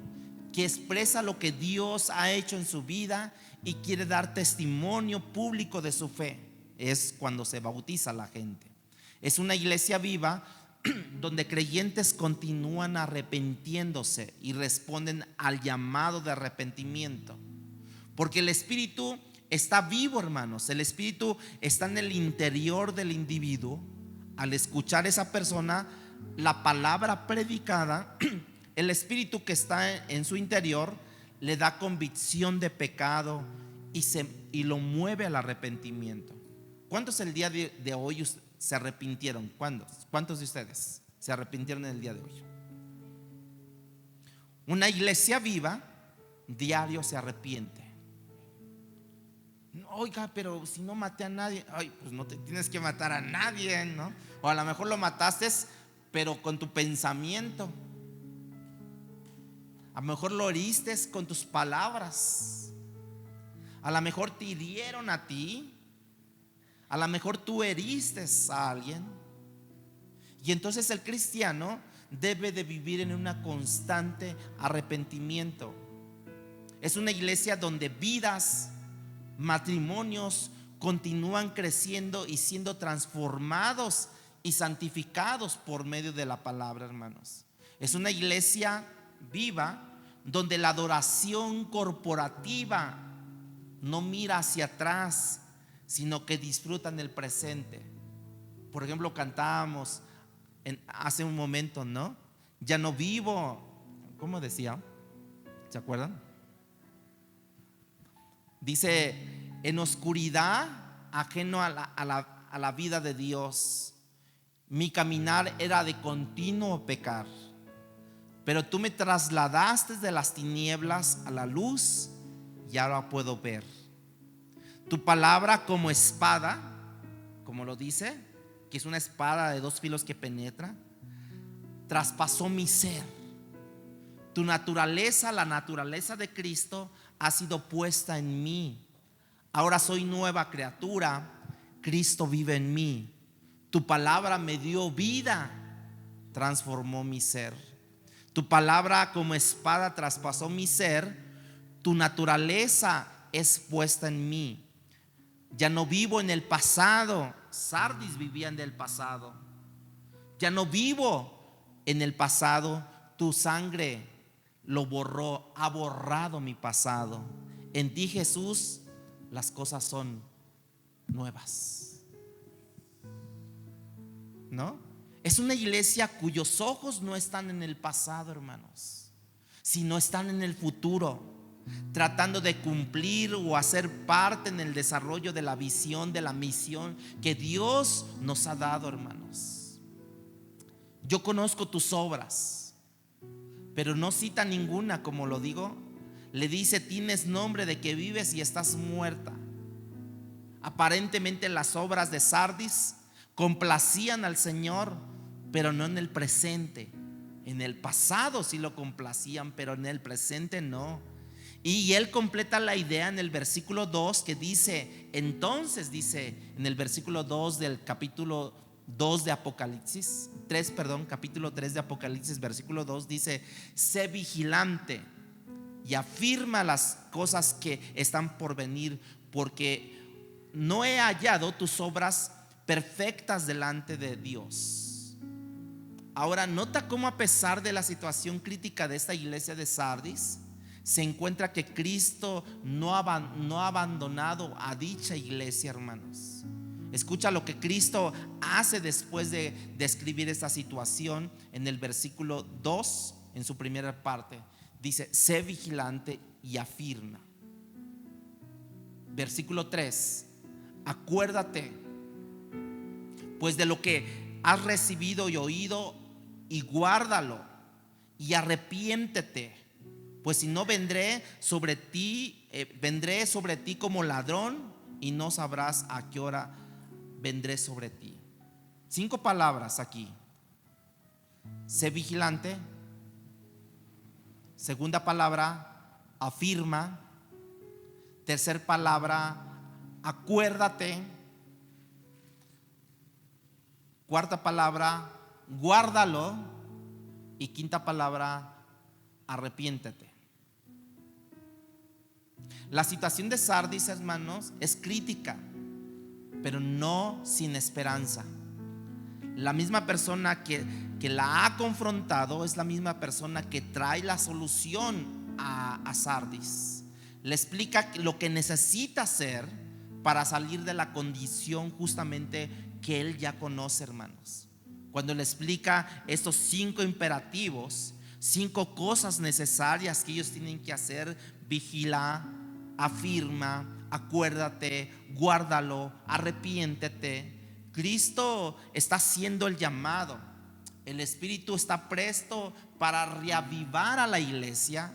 que expresa lo que Dios ha hecho en su vida y quiere dar testimonio público de su fe. Es cuando se bautiza la gente. Es una iglesia viva donde creyentes continúan arrepintiéndose y responden al llamado de arrepentimiento. Porque el Espíritu está vivo, hermanos. El Espíritu está en el interior del individuo. Al escuchar a esa persona la palabra predicada, el Espíritu que está en su interior le da convicción de pecado y lo mueve al arrepentimiento. ¿Cuántos el día de hoy se arrepintieron? ¿Cuántos de ustedes se arrepintieron el día de hoy? Una iglesia viva diario se arrepiente. Oiga, pero si no maté a nadie. Ay, pues no te tienes que matar a nadie, ¿no? O a lo mejor lo mataste, pero con tu pensamiento. A lo mejor lo heriste con tus palabras. A lo mejor te hirieron a ti. A lo mejor tú heriste a alguien. Y entonces el cristiano debe de vivir en una constante arrepentimiento. Es una iglesia donde vidas, matrimonios continúan creciendo y siendo transformados y santificados por medio de la palabra, hermanos. Es una iglesia viva donde la adoración corporativa no mira hacia atrás, sino que disfrutan el presente. Por ejemplo, cantábamos hace un momento, ¿no? Ya no vivo, ¿cómo decía? ¿Se acuerdan? Dice: en oscuridad, ajeno a la vida de Dios, mi caminar era de continuo pecar, pero tú me trasladaste de las tinieblas a la luz y ahora puedo ver. Tu palabra como espada, como lo dice, que es una espada de dos filos que penetra, traspasó mi ser. Tu naturaleza, la naturaleza de Cristo, ha sido puesta en mí. Ahora soy nueva criatura. Cristo vive en mí. Tu palabra me dio vida, transformó mi ser. Tu palabra como espada traspasó mi ser. Tu naturaleza es puesta en mí. Ya no vivo en el pasado. Sardis vivía en el pasado. Ya no vivo en el pasado. Tu sangre lo borró, ha borrado mi pasado. En ti, Jesús, las cosas son nuevas. ¿No? Es una iglesia cuyos ojos no están en el pasado, hermanos, sino están en el futuro, tratando de cumplir o hacer parte en el desarrollo de la visión, de la misión que Dios nos ha dado, hermanos. Yo conozco tus obras, pero no cita ninguna, como lo digo. Le dice: tienes nombre de que vives y estás muerta. Aparentemente las obras de Sardis complacían al Señor, pero no en el presente. En el pasado sí lo complacían, pero en el presente no. Y él completa la idea en el versículo 2, que dice: entonces, dice en el versículo 2 del capítulo 2 de Apocalipsis, capítulo 3 de Apocalipsis, versículo 2, dice: sé vigilante y afirma las cosas que están por venir, porque no he hallado tus obras perfectas delante de Dios. Ahora nota cómo, a pesar de la situación crítica de esta iglesia de Sardis, se encuentra que Cristo no ha abandonado a dicha iglesia, hermanos. Escucha lo que Cristo hace después de describir esta situación en el versículo 2, en su primera parte. Dice: sé vigilante y afirma. Versículo 3: acuérdate pues de lo que has recibido y oído, y guárdalo, y arrepiéntete, pues si no vendré sobre ti como ladrón, y no sabrás a qué hora vendré sobre ti. 5 palabras aquí: sé vigilante. Segunda palabra, afirma. Tercer palabra, acuérdate. Cuarta palabra, guárdalo. Y quinta palabra, arrepiéntete. La situación de Sardis, hermanos, es crítica, pero no sin esperanza. La misma persona que la ha confrontado es la misma persona que trae la solución a Sardis. Le explica lo que necesita hacer para salir de la condición justamente que él ya conoce, hermanos. Cuando le explica estos 5 imperativos, 5 cosas necesarias que ellos tienen que hacer: vigila, afirma, acuérdate, guárdalo, arrepiéntete. Cristo está haciendo el llamado. El Espíritu está presto para reavivar a la iglesia,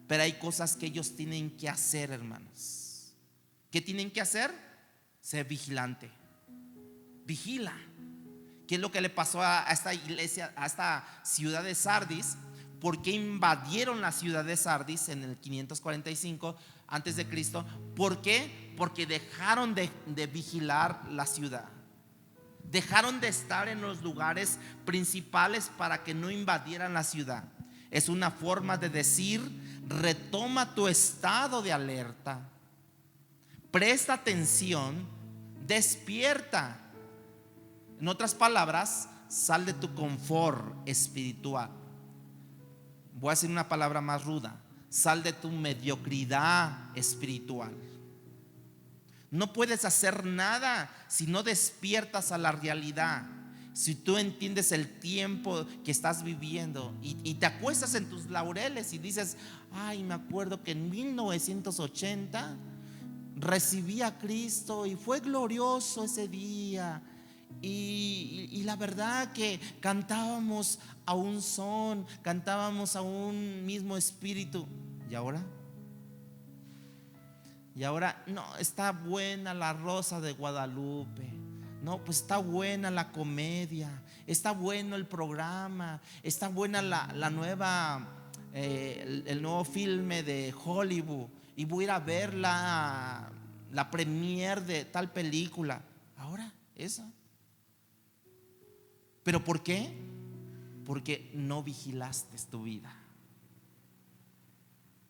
pero hay cosas que ellos tienen que hacer, hermanos. ¿Qué tienen que hacer? Ser vigilante. Vigila. ¿Qué es lo que le pasó a esta iglesia, a esta ciudad de Sardis? ¿Por qué invadieron la ciudad de Sardis en el 545 antes de Cristo? ¿Por qué? Porque dejaron de vigilar la ciudad. Dejaron de estar en los lugares principales para que no invadieran la ciudad. Es una forma de decir: retoma tu estado de alerta, presta atención, despierta. En otras palabras, sal de tu confort espiritual. Voy a decir una palabra más ruda: sal de tu mediocridad espiritual. No puedes hacer nada si no despiertas a la realidad. Si tú entiendes el tiempo que estás viviendo y te acuestas en tus laureles y dices: ay, me acuerdo que en 1980 recibí a Cristo y fue glorioso ese día, y la verdad que cantábamos a un son, cantábamos a un mismo espíritu. Y ahora no, está buena la Rosa de Guadalupe. No, pues está buena la comedia, está bueno el programa, está buena la nueva, el nuevo filme de Hollywood, y voy a ir a ver la premier de tal película. Ahora esa. ¿Pero por qué? Porque no vigilaste tu vida.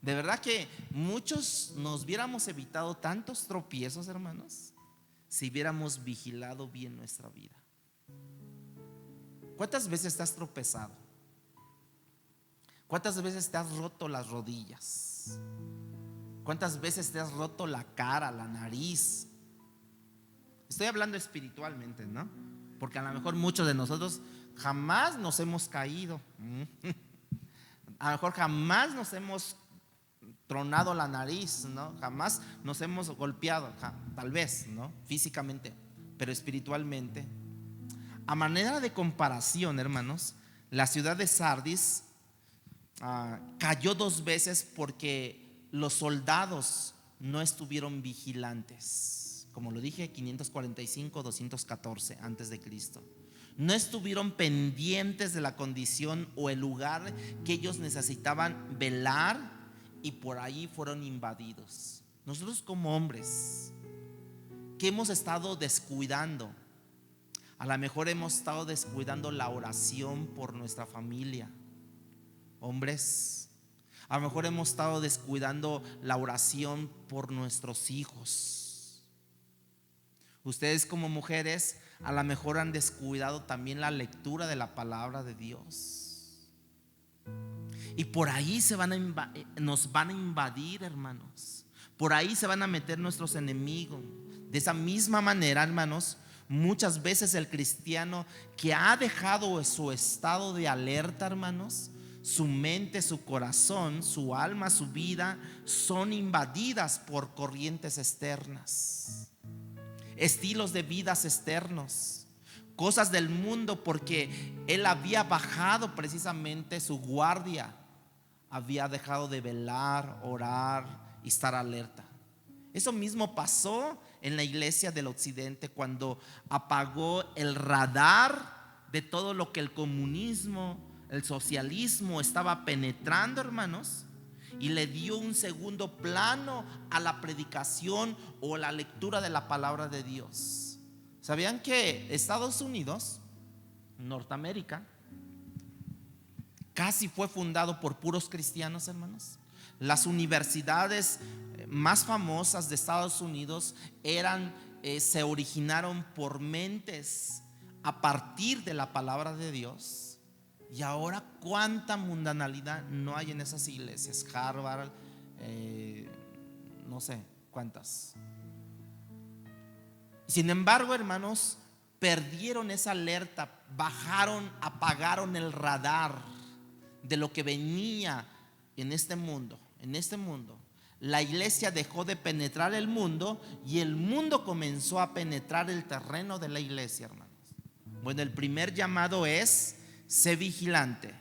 De verdad que muchos nos hubiéramos evitado tantos tropiezos, hermanos, si hubiéramos vigilado bien nuestra vida. ¿Cuántas veces te has tropezado? ¿Cuántas veces te has roto las rodillas? ¿Cuántas veces te has roto la cara, la nariz? Estoy hablando espiritualmente, ¿no? Porque a lo mejor muchos de nosotros jamás nos hemos caído. A lo mejor jamás nos hemos tronado la nariz, ¿no? Jamás nos hemos golpeado, tal vez, ¿no? Físicamente, pero espiritualmente. A manera de comparación, hermanos, la ciudad de Sardis cayó 2 veces porque los soldados no estuvieron vigilantes. Como lo dije, 545, 214 antes de Cristo. No estuvieron pendientes de la condición o el lugar que ellos necesitaban velar, y por ahí fueron invadidos. Nosotros como hombres, ¿qué hemos estado descuidando? A lo mejor hemos estado descuidando la oración por nuestra familia. Hombres, a lo mejor hemos estado descuidando la oración por nuestros hijos. Ustedes como mujeres a lo mejor han descuidado también la lectura de la palabra de Dios. Y por ahí nos van a invadir, hermanos. Por ahí se van a meter nuestros enemigos. De esa misma manera, hermanos, muchas veces el cristiano que ha dejado su estado de alerta, hermanos, su mente, su corazón, su alma, su vida son invadidas por corrientes externas, estilos de vidas externos, cosas del mundo, porque él había bajado precisamente su guardia, había dejado de velar, orar y estar alerta. Eso mismo pasó en la iglesia del occidente cuando apagó el radar de todo lo que el comunismo, el socialismo estaba penetrando, hermanos, y le dio un segundo plano a la predicación o la lectura de la palabra de Dios. ¿Sabían que Estados Unidos, Norteamérica, casi fue fundado por puros cristianos, hermanos. Las universidades más famosas de Estados Unidos se originaron por mentes a partir de la palabra de Dios. Y ahora cuánta mundanalidad no hay en esas iglesias. Harvard, no sé cuántas. Sin embargo, hermanos, perdieron esa alerta, apagaron el radar de lo que venía en este mundo. La iglesia dejó de penetrar el mundo y el mundo comenzó a penetrar el terreno de la iglesia, hermanos. Bueno, el primer llamado es: sé vigilante,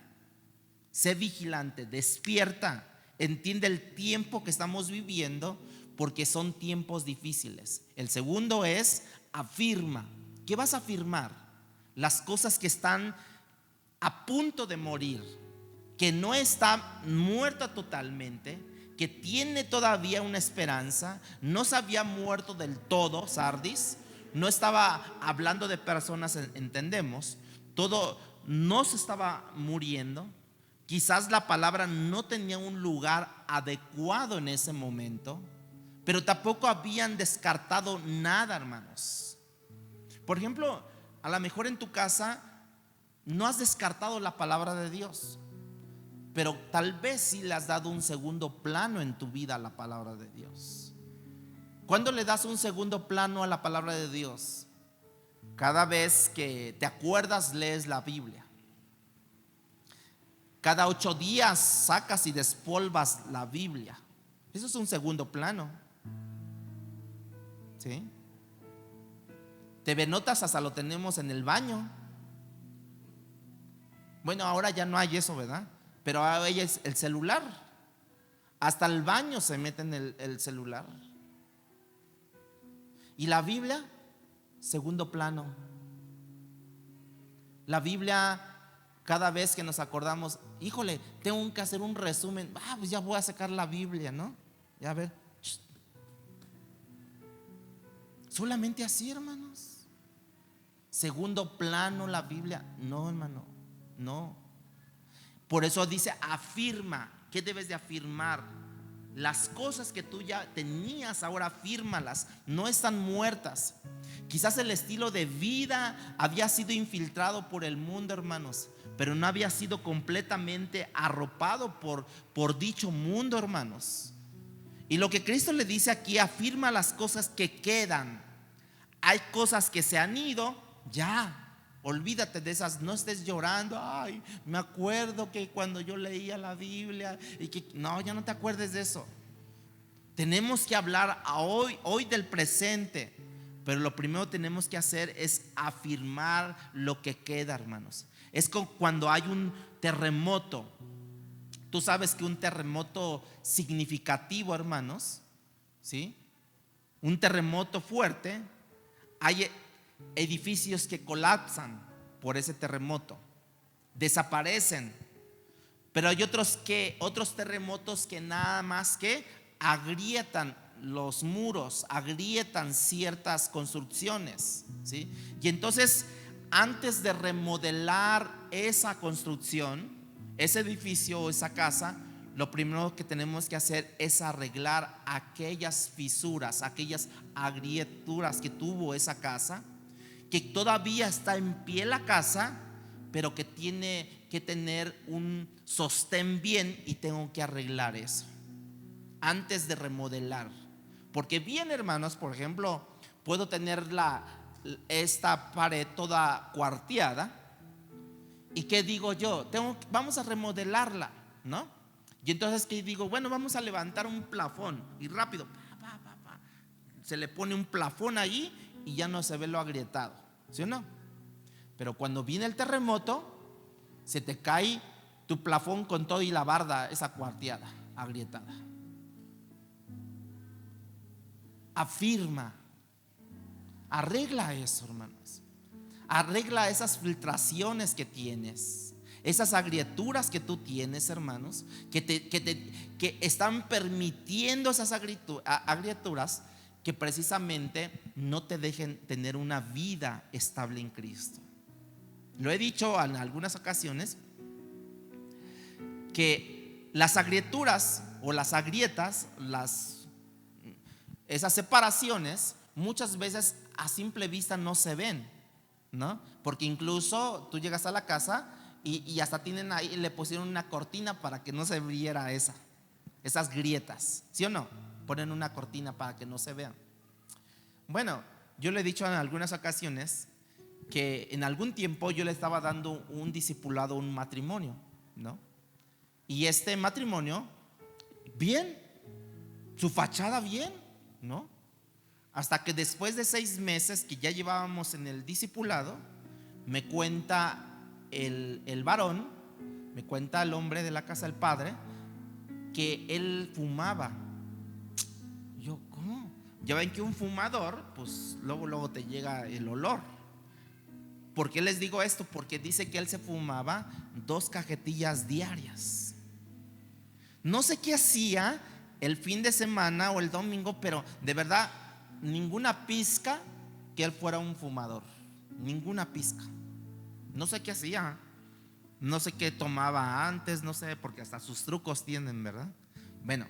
despierta, entiende el tiempo que estamos viviendo, porque son tiempos difíciles. El segundo es: afirma. ¿Qué vas a afirmar? Las cosas que están a punto de morir, que no está muerta totalmente, que tiene todavía una esperanza. No se había muerto del todo Sardis, no estaba hablando de personas, entendemos, todo no se estaba muriendo. Quizás la palabra no tenía un lugar adecuado en ese momento, pero tampoco habían descartado nada, hermanos. Por ejemplo, a lo mejor en tu casa no has descartado la palabra de Dios, pero tal vez sí le has dado un segundo plano en tu vida a la palabra de Dios. ¿Cuándo le das un segundo plano a la palabra de Dios? Cada vez que te acuerdas, lees la Biblia. Cada 8 días sacas y despolvas la Biblia. Eso es un segundo plano. ¿Sí? TV Notas hasta lo tenemos en el baño. Bueno, ahora ya no hay eso, ¿verdad? Pero ahora es el celular. Hasta el baño se mete en el celular. Y la Biblia, segundo plano. La Biblia, cada vez que nos acordamos, híjole, tengo que hacer un resumen. Pues ya voy a sacar la Biblia, ¿no? Ya a ver. Solamente así, hermanos. Segundo plano la Biblia. No, hermano, no. Por eso dice: afirma. ¿Qué debes de afirmar? Las cosas que tú ya tenías, ahora afírmalas. No están muertas. Quizás el estilo de vida había sido infiltrado por el mundo, hermanos, pero no había sido completamente arropado por dicho mundo, hermanos. Y lo que Cristo le dice aquí: afirma las cosas que quedan. Hay cosas que se han ido, ya. Olvídate de esas, no estés llorando. Ay, me acuerdo que cuando yo leía la Biblia y que no, ya no te acuerdes de eso. Tenemos que hablar hoy del presente, pero lo primero que tenemos que hacer es afirmar lo que queda, hermanos. Es como cuando hay un terremoto. Tú sabes que un terremoto significativo, hermanos, ¿sí? Un terremoto fuerte, hay edificios que colapsan por ese terremoto, desaparecen. Pero hay otros terremotos que nada más que agrietan los muros, agrietan ciertas construcciones, ¿sí? Y entonces, antes de remodelar esa construcción, ese edificio o esa casa, lo primero que tenemos que hacer es arreglar aquellas fisuras, aquellas agrieturas que tuvo esa casa, que todavía está en pie la casa, pero que tiene que tener un sostén bien, y tengo que arreglar eso antes de remodelar. Porque bien, hermanos, por ejemplo, puedo tener esta pared toda cuarteada, y ¿qué digo yo? Vamos a remodelarla, ¿no? Y entonces, ¿qué digo? Bueno, vamos a levantar un plafón, y rápido se le pone un plafón ahí y ya no se ve lo agrietado, ¿sí o no? Pero cuando viene el terremoto, se te cae tu plafón con todo y la barda esa cuarteada, agrietada. Afirma, arregla eso, hermanos. Arregla esas filtraciones que tienes, esas agrieturas que tú tienes, hermanos, que están permitiendo esas agrieturas que precisamente no te dejen tener una vida estable en Cristo. Lo he dicho en algunas ocasiones, que las agrieturas o las agrietas, esas separaciones, muchas veces a simple vista no se ven, ¿no? Porque incluso tú llegas a la casa y hasta tienen ahí, le pusieron una cortina para que no se viera esas grietas, ¿sí o no? Ponen una cortina para que no se vean. Bueno, yo le he dicho en algunas ocasiones que en algún tiempo yo le estaba dando un discipulado a un matrimonio, ¿no? Y este matrimonio, bien, su fachada bien, ¿no? Hasta que después de 6 meses que ya llevábamos en el discipulado, me cuenta el varón, me cuenta el hombre de la casa del padre, que él fumaba. Yo, ¿cómo? Ya ven que un fumador, pues luego te llega el olor. ¿Por qué les digo esto? Porque dice que él se fumaba 2 cajetillas diarias. No sé qué hacía el fin de semana o el domingo, pero de verdad ninguna pizca que él fuera un fumador. Ninguna pizca. No sé qué hacía. No sé qué tomaba antes, no sé, porque hasta sus trucos tienen, ¿verdad? Bueno,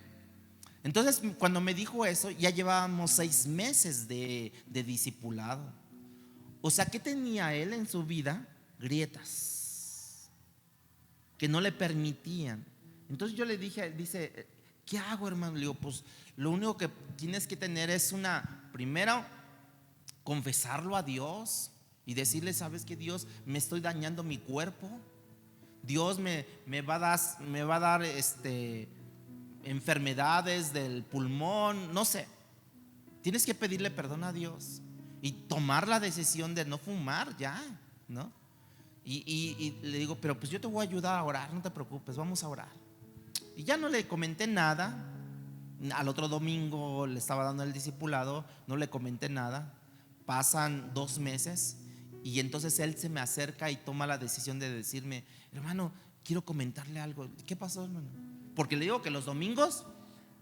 entonces cuando me dijo eso, ya llevábamos 6 meses de discipulado. O sea, ¿qué tenía él en su vida? Grietas que no le permitían. Entonces yo le dije, dice, ¿qué hago, hermano? Le digo, pues lo único que tienes que tener es primero, confesarlo a Dios y decirle, ¿sabes qué, Dios? Me estoy dañando mi cuerpo. Dios me va a dar enfermedades del pulmón, no sé. Tienes que pedirle perdón a Dios y tomar la decisión de no fumar ya, ¿no? Y le digo, pero pues yo te voy a ayudar a orar, no te preocupes, vamos a orar. Y ya no le comenté nada. Al otro domingo le estaba dando el discipulado, no le comenté nada. Pasan 2 meses y entonces él se me acerca y toma la decisión de decirme, hermano, quiero comentarle algo. ¿Qué pasó, hermano? Porque le digo que los domingos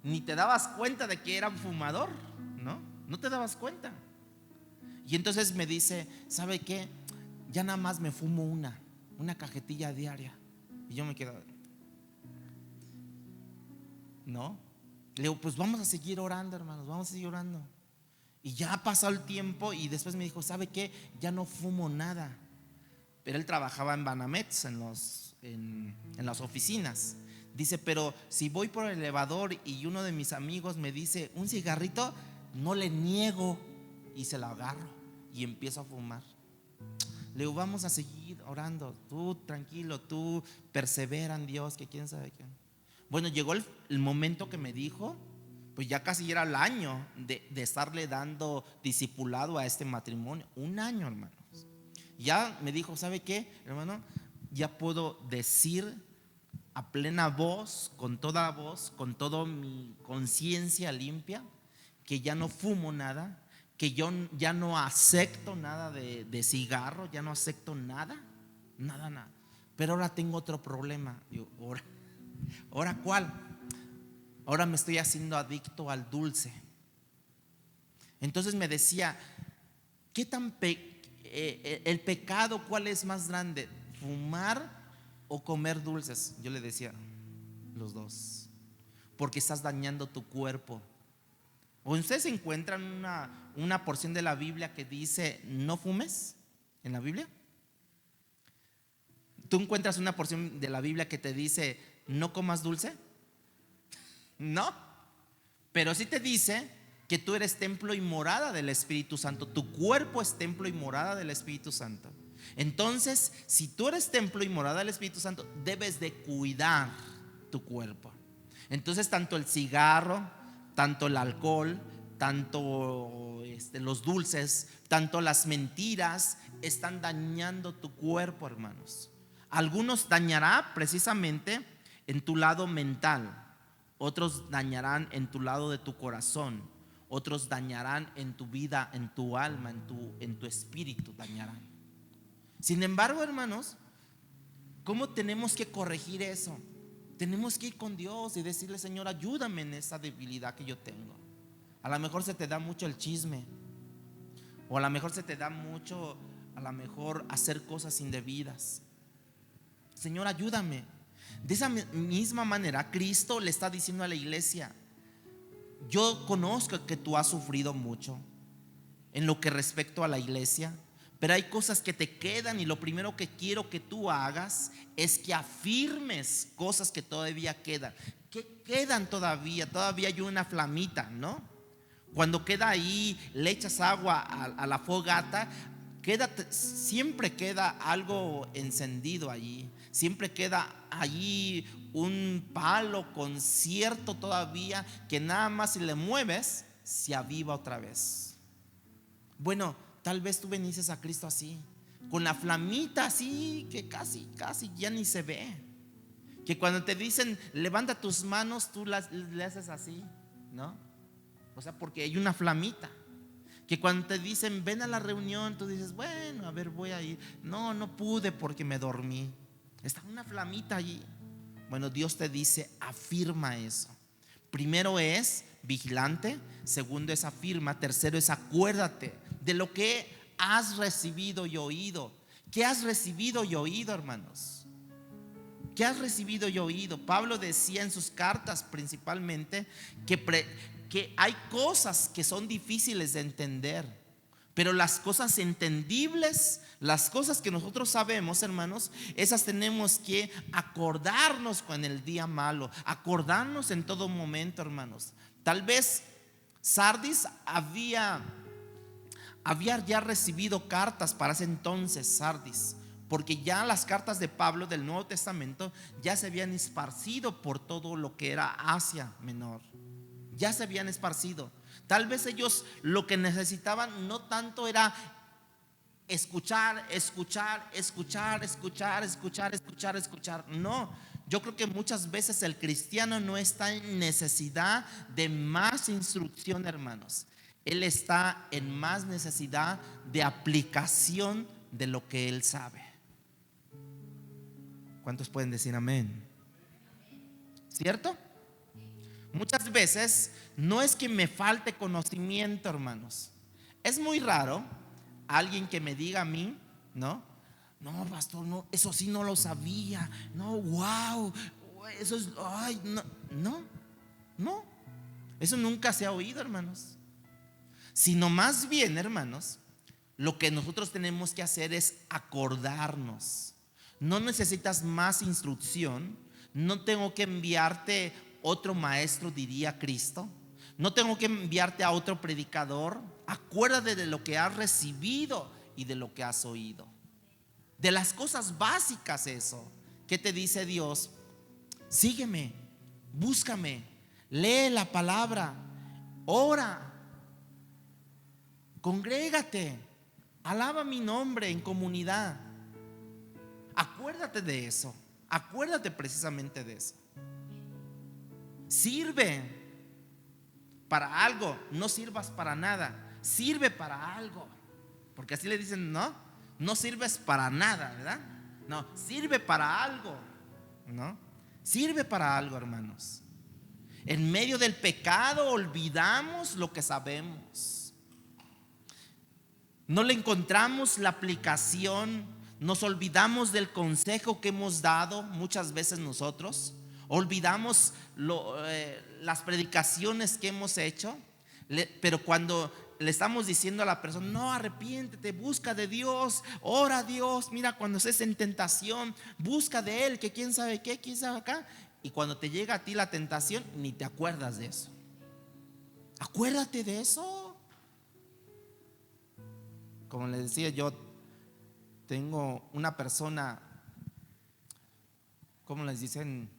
ni te dabas cuenta de que era un fumador, ¿no? No te dabas cuenta. Y entonces me dice, ¿sabe qué? Ya nada más me fumo una cajetilla diaria. Y yo me quedo, ¿no? Le digo, pues vamos a seguir orando, hermanos, vamos a seguir orando. Y ya pasó el tiempo y después me dijo, ¿sabe qué? Ya no fumo nada. Pero él trabajaba en Banamex, en las oficinas. Dice, pero si voy por el elevador y uno de mis amigos me dice un cigarrito, no le niego y se lo agarro y empiezo a fumar. Le digo, vamos a seguir orando, tú tranquilo, tú persevera en Dios, que quién sabe qué. Bueno, llegó el momento que me dijo, pues ya casi era el año de estarle dando discipulado a este matrimonio. 1 año, hermanos. Ya me dijo, ¿sabe qué, hermano? Ya puedo decir a plena voz, con toda mi conciencia limpia, que ya no fumo nada, que yo ya no acepto nada de cigarro, ya no acepto nada. Pero ahora tengo otro problema. Digo, ¿ahora cuál? Ahora me estoy haciendo adicto al dulce. Entonces me decía, ¿qué tan el pecado cuál es más grande? ¿Fumar o comer dulces? Yo le decía, los dos, porque estás dañando tu cuerpo. ¿O ustedes encuentran una porción de la Biblia que dice no fumes en la Biblia? ¿Tú encuentras una porción de la Biblia que te dice no comas dulce? No, pero sí te dice que tú eres templo y morada del Espíritu Santo. Tu cuerpo es templo y morada del Espíritu Santo. Entonces, si tú eres templo y morada del Espíritu Santo, debes de cuidar tu cuerpo. Entonces, tanto el cigarro, tanto el alcohol, tanto los dulces, tanto las mentiras están dañando tu cuerpo, hermanos. Algunos dañará precisamente en tu lado mental. Otros dañarán en tu lado de tu corazón. Otros dañarán en tu vida, en tu alma, en tu espíritu dañarán. Sin embargo, hermanos, ¿cómo tenemos que corregir eso? Tenemos que ir con Dios y decirle, Señor, ayúdame en esa debilidad que yo tengo. A lo mejor se te da mucho el chisme, o a lo mejor se te da mucho, a lo mejor hacer cosas indebidas. Señor, ayúdame. De esa misma manera, Cristo le está diciendo a la iglesia: yo conozco que tú has sufrido mucho en lo que respecta a la iglesia, pero hay cosas que te quedan, y lo primero que quiero que tú hagas es que afirmes cosas que todavía quedan. ¿Qué quedan todavía? Todavía hay una flamita, ¿no? Cuando queda ahí, le echas agua a la fogata, siempre queda algo encendido allí. Siempre queda allí un palo con cierto todavía, que nada más si le mueves se aviva otra vez. Bueno, tal vez tú bendices a Cristo así, con la flamita así que casi ya ni se ve. Que cuando te dicen levanta tus manos, tú le haces así, ¿no? O sea, porque hay una flamita. Que cuando te dicen ven a la reunión, tú dices bueno, a ver, voy a ir. No pude porque me dormí. Está una flamita allí. Bueno, Dios te dice afirma eso. Primero es vigilante, segundo es afirma, tercero es acuérdate de lo que has recibido y oído. ¿Qué has recibido y oído, hermanos? ¿Qué has recibido y oído? Pablo decía en sus cartas principalmente que hay cosas que son difíciles de entender, pero las cosas entendibles, las cosas que nosotros sabemos, hermanos, esas tenemos que acordarnos con el día malo, acordarnos en todo momento, hermanos. Tal vez Sardis había ya recibido cartas para ese entonces, Sardis, porque ya las cartas de Pablo del Nuevo Testamento ya se habían esparcido por todo lo que era Asia Menor. Ya se habían esparcido. Tal vez ellos lo que necesitaban no tanto era escuchar. No, yo creo que muchas veces el cristiano no está en necesidad de más instrucción, hermanos. Él está en más necesidad de aplicación de lo que él sabe. ¿Cuántos pueden decir amén? ¿Cierto? Muchas veces no es que me falte conocimiento, hermanos. Es muy raro alguien que me diga a mí, no, pastor, no, eso sí no lo sabía. No, wow, eso es, ay, no, eso nunca se ha oído, hermanos. Sino más bien, hermanos, lo que nosotros tenemos que hacer es acordarnos. No necesitas más instrucción. No tengo que enviarte otro maestro, diría Cristo. No tengo que enviarte a otro predicador. Acuérdate de lo que has recibido y de lo que has oído. De las cosas básicas, eso. ¿Qué te dice Dios? Sígueme, búscame, lee la palabra, ora, congrégate, alaba mi nombre en comunidad. Acuérdate de eso. Acuérdate precisamente de eso. Sirve para algo, no sirvas para nada. Sirve para algo. Porque así le dicen, no sirves para nada, ¿verdad? No, sirve para algo, ¿no? Sirve para algo, hermanos. En medio del pecado olvidamos lo que sabemos. No le encontramos la aplicación. Nos olvidamos del consejo que hemos dado muchas veces nosotros. Olvidamos las predicaciones que hemos hecho. Pero cuando le estamos diciendo a la persona, no, arrepiéntete, busca de Dios, ora a Dios. Mira, cuando estés en tentación, busca de Él, que quién sabe qué, quién sabe acá. Y cuando te llega a ti la tentación, ni te acuerdas de eso. Acuérdate de eso. Como les decía, yo tengo una persona, ¿cómo les dicen?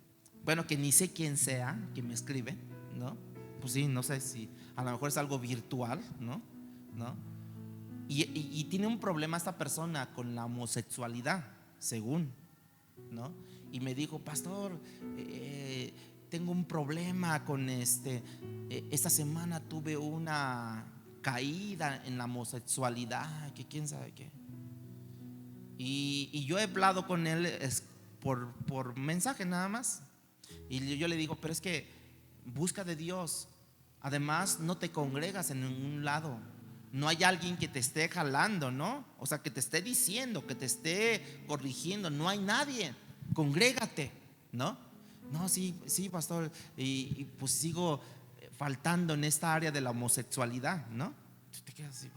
Bueno, que ni sé quién sea, que me escribe, ¿no? Pues sí, no sé si a lo mejor es algo virtual, ¿no? Y tiene un problema esta persona con la homosexualidad, según, ¿no? Y me dijo, pastor, tengo un problema con esta semana tuve una caída en la homosexualidad, que quién sabe qué. Y yo he hablado con él por mensaje nada más. Y yo le digo, pero es que busca de Dios. Además, no te congregas en ningún lado. No hay alguien que te esté jalando, ¿no? O sea, que te esté diciendo, que te esté corrigiendo. No hay nadie. Congrégate, ¿no? No, sí, sí, pastor, y pues sigo faltando en esta área de la homosexualidad, ¿no? Tú te quedas así,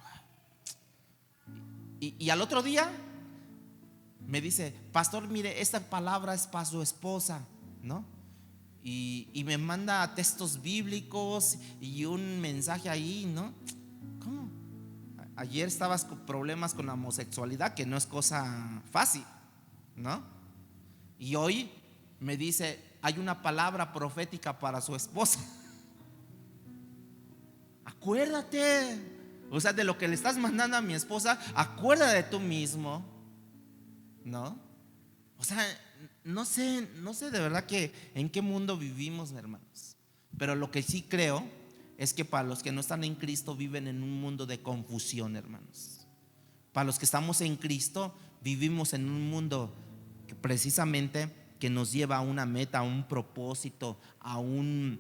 y al otro día me dice, pastor, mire, esta palabra es para su esposa, ¿no? Y me manda textos bíblicos y un mensaje ahí, ¿no? ¿Cómo? Ayer estabas con problemas con la homosexualidad, que no es cosa fácil, ¿no? Y hoy me dice, hay una palabra profética para su esposa. Acuérdate, o sea, de lo que le estás mandando a mi esposa, acuérdate de tú mismo, ¿no? O sea, no sé de verdad que en qué mundo vivimos, hermanos. Pero lo que sí creo es que para los que no están en Cristo viven en un mundo de confusión, hermanos. Para los que estamos en Cristo vivimos en un mundo que precisamente que nos lleva a una meta, a un propósito, a un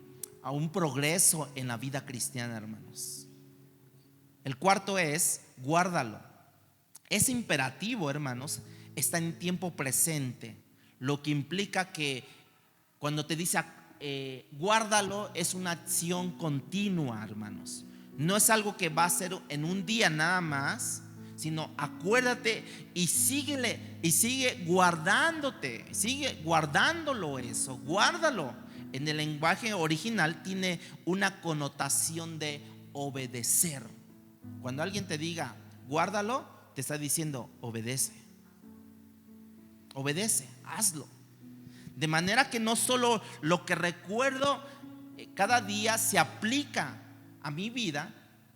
progreso en la vida cristiana, hermanos. El cuarto es, guárdalo. Es imperativo, hermanos, está en tiempo presente, lo que implica que cuando te dice guárdalo, es una acción continua, hermanos. No es algo que va a ser en un día nada más, sino acuérdate y síguele y sigue guardándote, sigue guardándolo eso, guárdalo. En el lenguaje original tiene una connotación de obedecer. Cuando alguien te diga guárdalo, te está diciendo obedece, obedece, hazlo. De manera que no solo lo que recuerdo cada día se aplica a mi vida,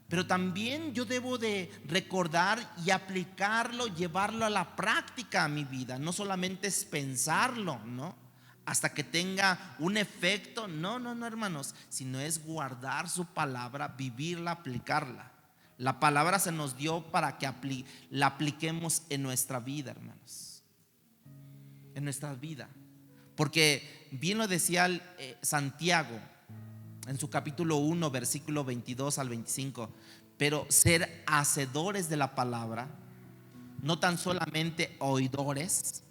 pero también yo debo de recordar y aplicarlo, llevarlo a la práctica a mi vida. No solamente es pensarlo, ¿no? Hasta que tenga un efecto. No, hermanos, sino es guardar su palabra, vivirla, aplicarla. La palabra se nos dio para que la apliquemos en nuestra vida, hermanos. En nuestra vida. Porque bien lo decía Santiago en su capítulo 1, versículo 22 al 25. Pero ser hacedores de la palabra, no tan solamente oidores,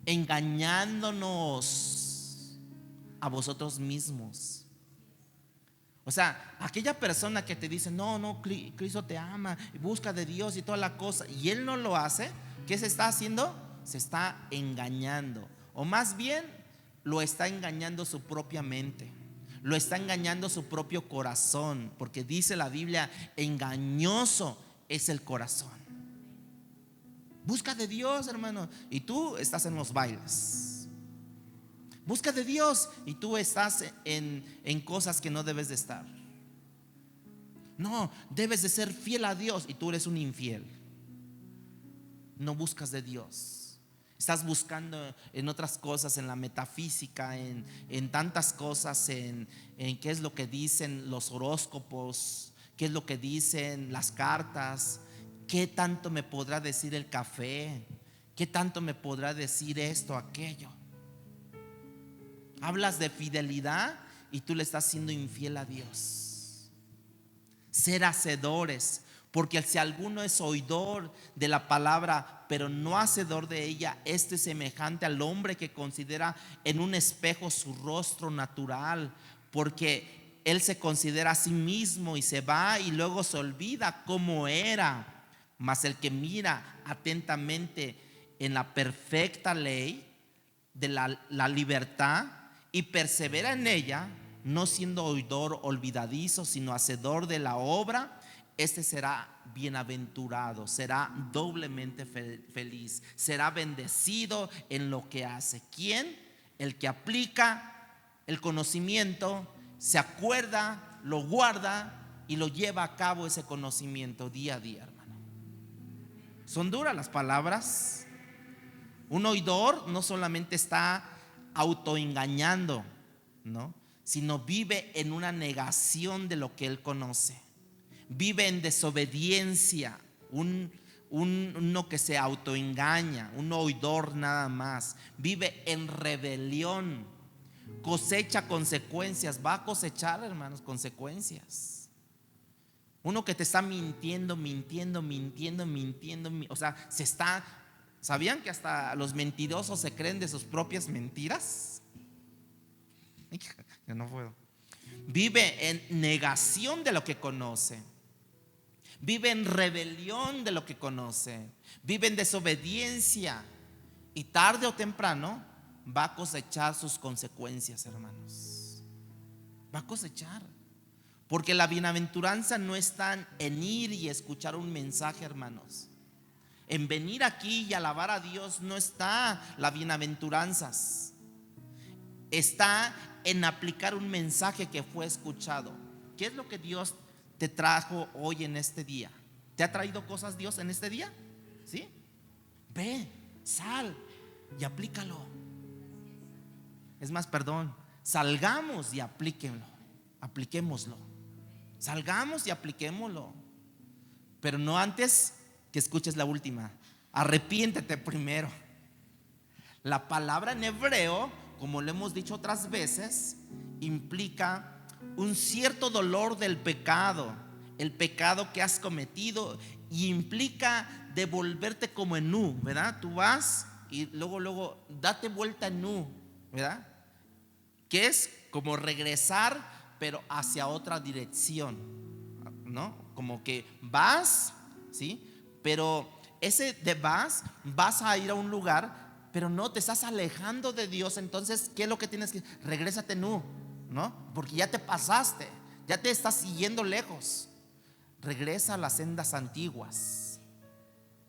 engañándonos a vosotros mismos. O sea, aquella persona que te dice, no, Cristo te ama, busca de Dios y toda la cosa, y él no lo hace, ¿qué se está haciendo? Se está engañando. O más bien, lo está engañando su propia mente, lo está engañando su propio corazón, porque dice la Biblia, engañoso es el corazón. Busca de Dios, hermano, y tú estás en los bailes. Busca de Dios y tú estás en cosas que no debes de estar. No, debes de ser fiel a Dios y tú eres un infiel. No buscas de Dios. Estás buscando en otras cosas, en la metafísica, en tantas cosas, en qué es lo que dicen los horóscopos, qué es lo que dicen las cartas, qué tanto me podrá decir el café, qué tanto me podrá decir esto, aquello. Hablas de fidelidad y tú le estás siendo infiel a Dios. Ser hacedores, porque si alguno es oidor de la palabra, pero no hacedor de ella, este es semejante al hombre que considera en un espejo su rostro natural, porque él se considera a sí mismo y se va y luego se olvida cómo era. Mas el que mira atentamente en la perfecta ley de la libertad y persevera en ella, no siendo oidor olvidadizo, sino hacedor de la obra, este será bienaventurado, será doblemente feliz, será bendecido en lo que hace. ¿Quién? El que aplica el conocimiento, se acuerda, lo guarda y lo lleva a cabo ese conocimiento día a día, hermano. Son duras las palabras. Un oidor no solamente está autoengañando, ¿no? Sino vive en una negación de lo que él conoce. Vive en desobediencia, uno que se autoengaña, un oidor nada más. Vive en rebelión, cosecha consecuencias, va a cosechar, hermanos, consecuencias. Uno que te está mintiendo, o sea, se está. ¿Sabían que hasta los mentirosos se creen de sus propias mentiras? Yo no puedo. Vive en negación de lo que conoce. Vive en rebelión de lo que conoce. Vive en desobediencia. Y tarde o temprano va a cosechar sus consecuencias, hermanos. Va a cosechar. Porque la bienaventuranza no está en ir y escuchar un mensaje, hermanos. En venir aquí y alabar a Dios no está la bienaventuranzas. Está en aplicar un mensaje que fue escuchado. ¿Qué es lo que Dios te trajo hoy en este día? ¿Te ha traído cosas Dios en este día? ¿Sí? Ve, sal y aplícalo. Es más, perdón, salgamos y apliquémoslo. Salgamos y apliquémoslo. Pero no antes que escuches la última. Arrepiéntete primero. La palabra en hebreo, como lo hemos dicho otras veces, implica un cierto dolor del pecado, el pecado que has cometido, y implica devolverte como en nu, ¿verdad? Tú vas y luego date vuelta en nu, ¿verdad? Que es como regresar, pero hacia otra dirección, ¿no? Como que vas, ¿sí? Pero ese de vas a ir a un lugar, pero no, te estás alejando de Dios. Entonces, ¿qué es lo que tienes que? Regrésate nu, ¿no? Porque ya te pasaste, ya te estás siguiendo lejos. Regresa a las sendas antiguas.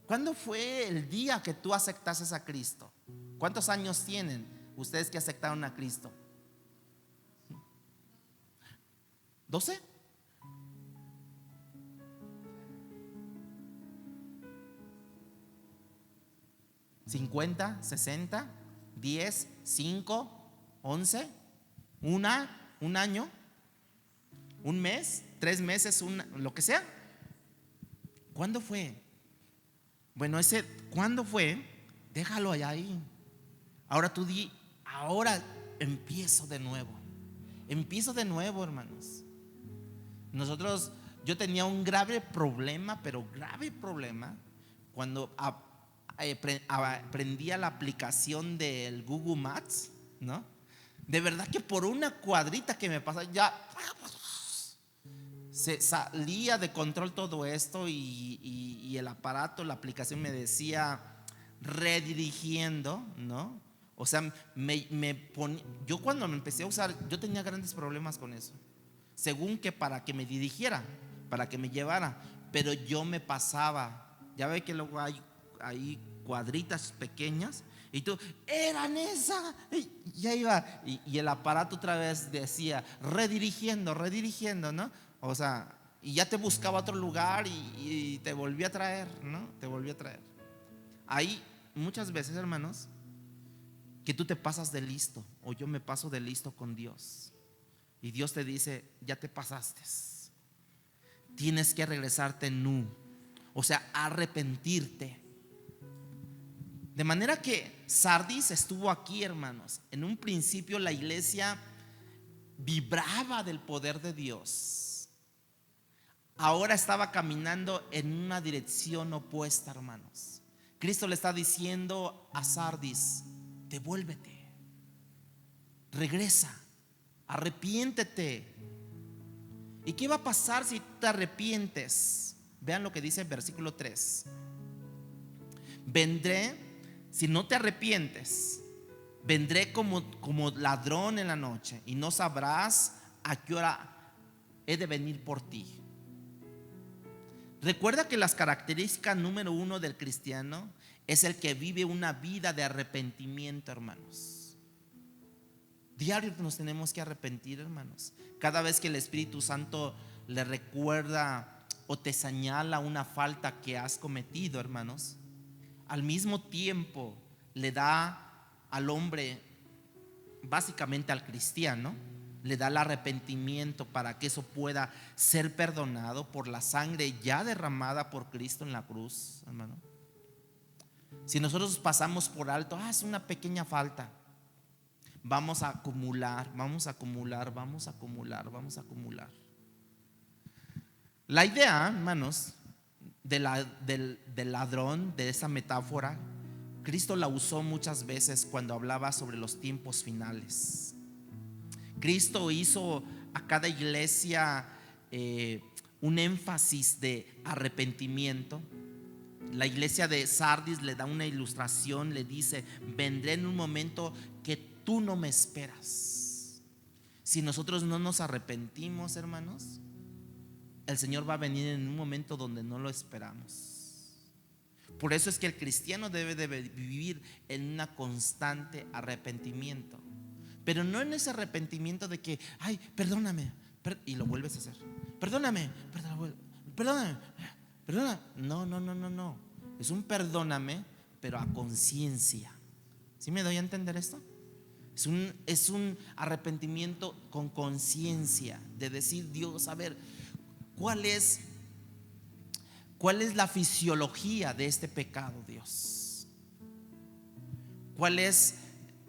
¿Cuándo fue el día que tú aceptaste a Cristo? ¿Cuántos años tienen ustedes que aceptaron a Cristo? ¿12? ¿50? ¿60? ¿10? ¿5? ¿11? ¿Un año? ¿Un mes? ¿3 meses? Lo que sea. ¿Cuándo fue? Bueno, ese ¿cuándo fue? Déjalo allá ahí. Ahora tú di, ahora empiezo de nuevo. Empiezo de nuevo, hermanos. Yo tenía un grave problema, pero grave problema, cuando aprendí la aplicación del Google Maps, ¿no? De verdad que por una cuadrita que me pasaba, ya se salía de control todo esto, y el aparato, la aplicación me decía redirigiendo, ¿no? O sea, yo cuando me empecé a usar, yo tenía grandes problemas con eso. Según que para que me dirigiera, para que me llevara, pero yo me pasaba. Ya ve que luego hay cuadritas pequeñas y tú, eran esas, y ya iba, y el aparato otra vez decía redirigiendo, ¿no? O sea, y ya te buscaba otro lugar y te volví a traer, ¿no? Te volví a traer. Hay muchas veces, hermanos, que tú te pasas de listo, o yo me paso de listo con Dios, y Dios te dice, ya te pasaste, tienes que regresarte nu, o sea, arrepentirte. De manera que Sardis estuvo aquí, hermanos. En un principio la iglesia vibraba del poder de Dios. Ahora estaba caminando en una dirección opuesta, hermanos. Cristo le está diciendo a Sardis, devuélvete, regresa, arrepiéntete. ¿Y qué va a pasar si te arrepientes? Vean lo que dice el versículo 3. Si no te arrepientes, vendré como ladrón en la noche, y no sabrás a qué hora he de venir por ti. Recuerda que las características número 1 del cristiano es el que vive una vida de arrepentimiento, hermanos. Diario nos tenemos que arrepentir, hermanos. Cada vez que el Espíritu Santo le recuerda o te señala una falta que has cometido, hermanos, al mismo tiempo le da al hombre, básicamente al cristiano, le da el arrepentimiento para que eso pueda ser perdonado por la sangre ya derramada por Cristo en la cruz, hermano. Si nosotros pasamos por alto, es una pequeña falta, vamos a acumular. La idea, hermanos, del ladrón, de esa metáfora, Cristo la usó muchas veces cuando hablaba sobre los tiempos finales. Cristo hizo a cada iglesia un énfasis de arrepentimiento. La iglesia de Sardis le da una ilustración, le dice: vendré en un momento que tú no me esperas. Si nosotros no nos arrepentimos, hermanos, el Señor va a venir en un momento donde no lo esperamos. Por eso es que el cristiano debe de vivir en una constante arrepentimiento, pero no en ese arrepentimiento de que, ay, perdóname, y lo vuelves a hacer. Perdóname, perdóname. No. Es un perdóname, pero a conciencia. ¿Sí me doy a entender esto? Es un arrepentimiento con conciencia, de decir: Dios, a ver, ¿cuál es la fisiología de este pecado, Dios? ¿Cuál es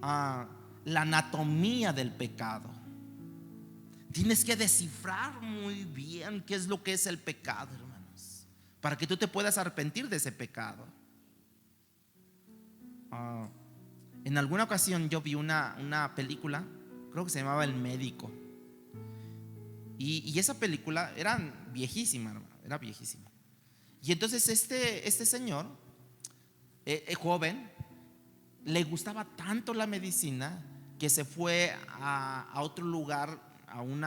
la anatomía del pecado? Tienes que descifrar muy bien qué es lo que es el pecado, hermanos, para que tú te puedas arrepentir de ese pecado. En alguna ocasión yo vi una película, creo que se llamaba El Médico, y esa película era viejísima, hermano, era viejísima. Y entonces este señor, joven, le gustaba tanto la medicina que se fue a otro lugar, a un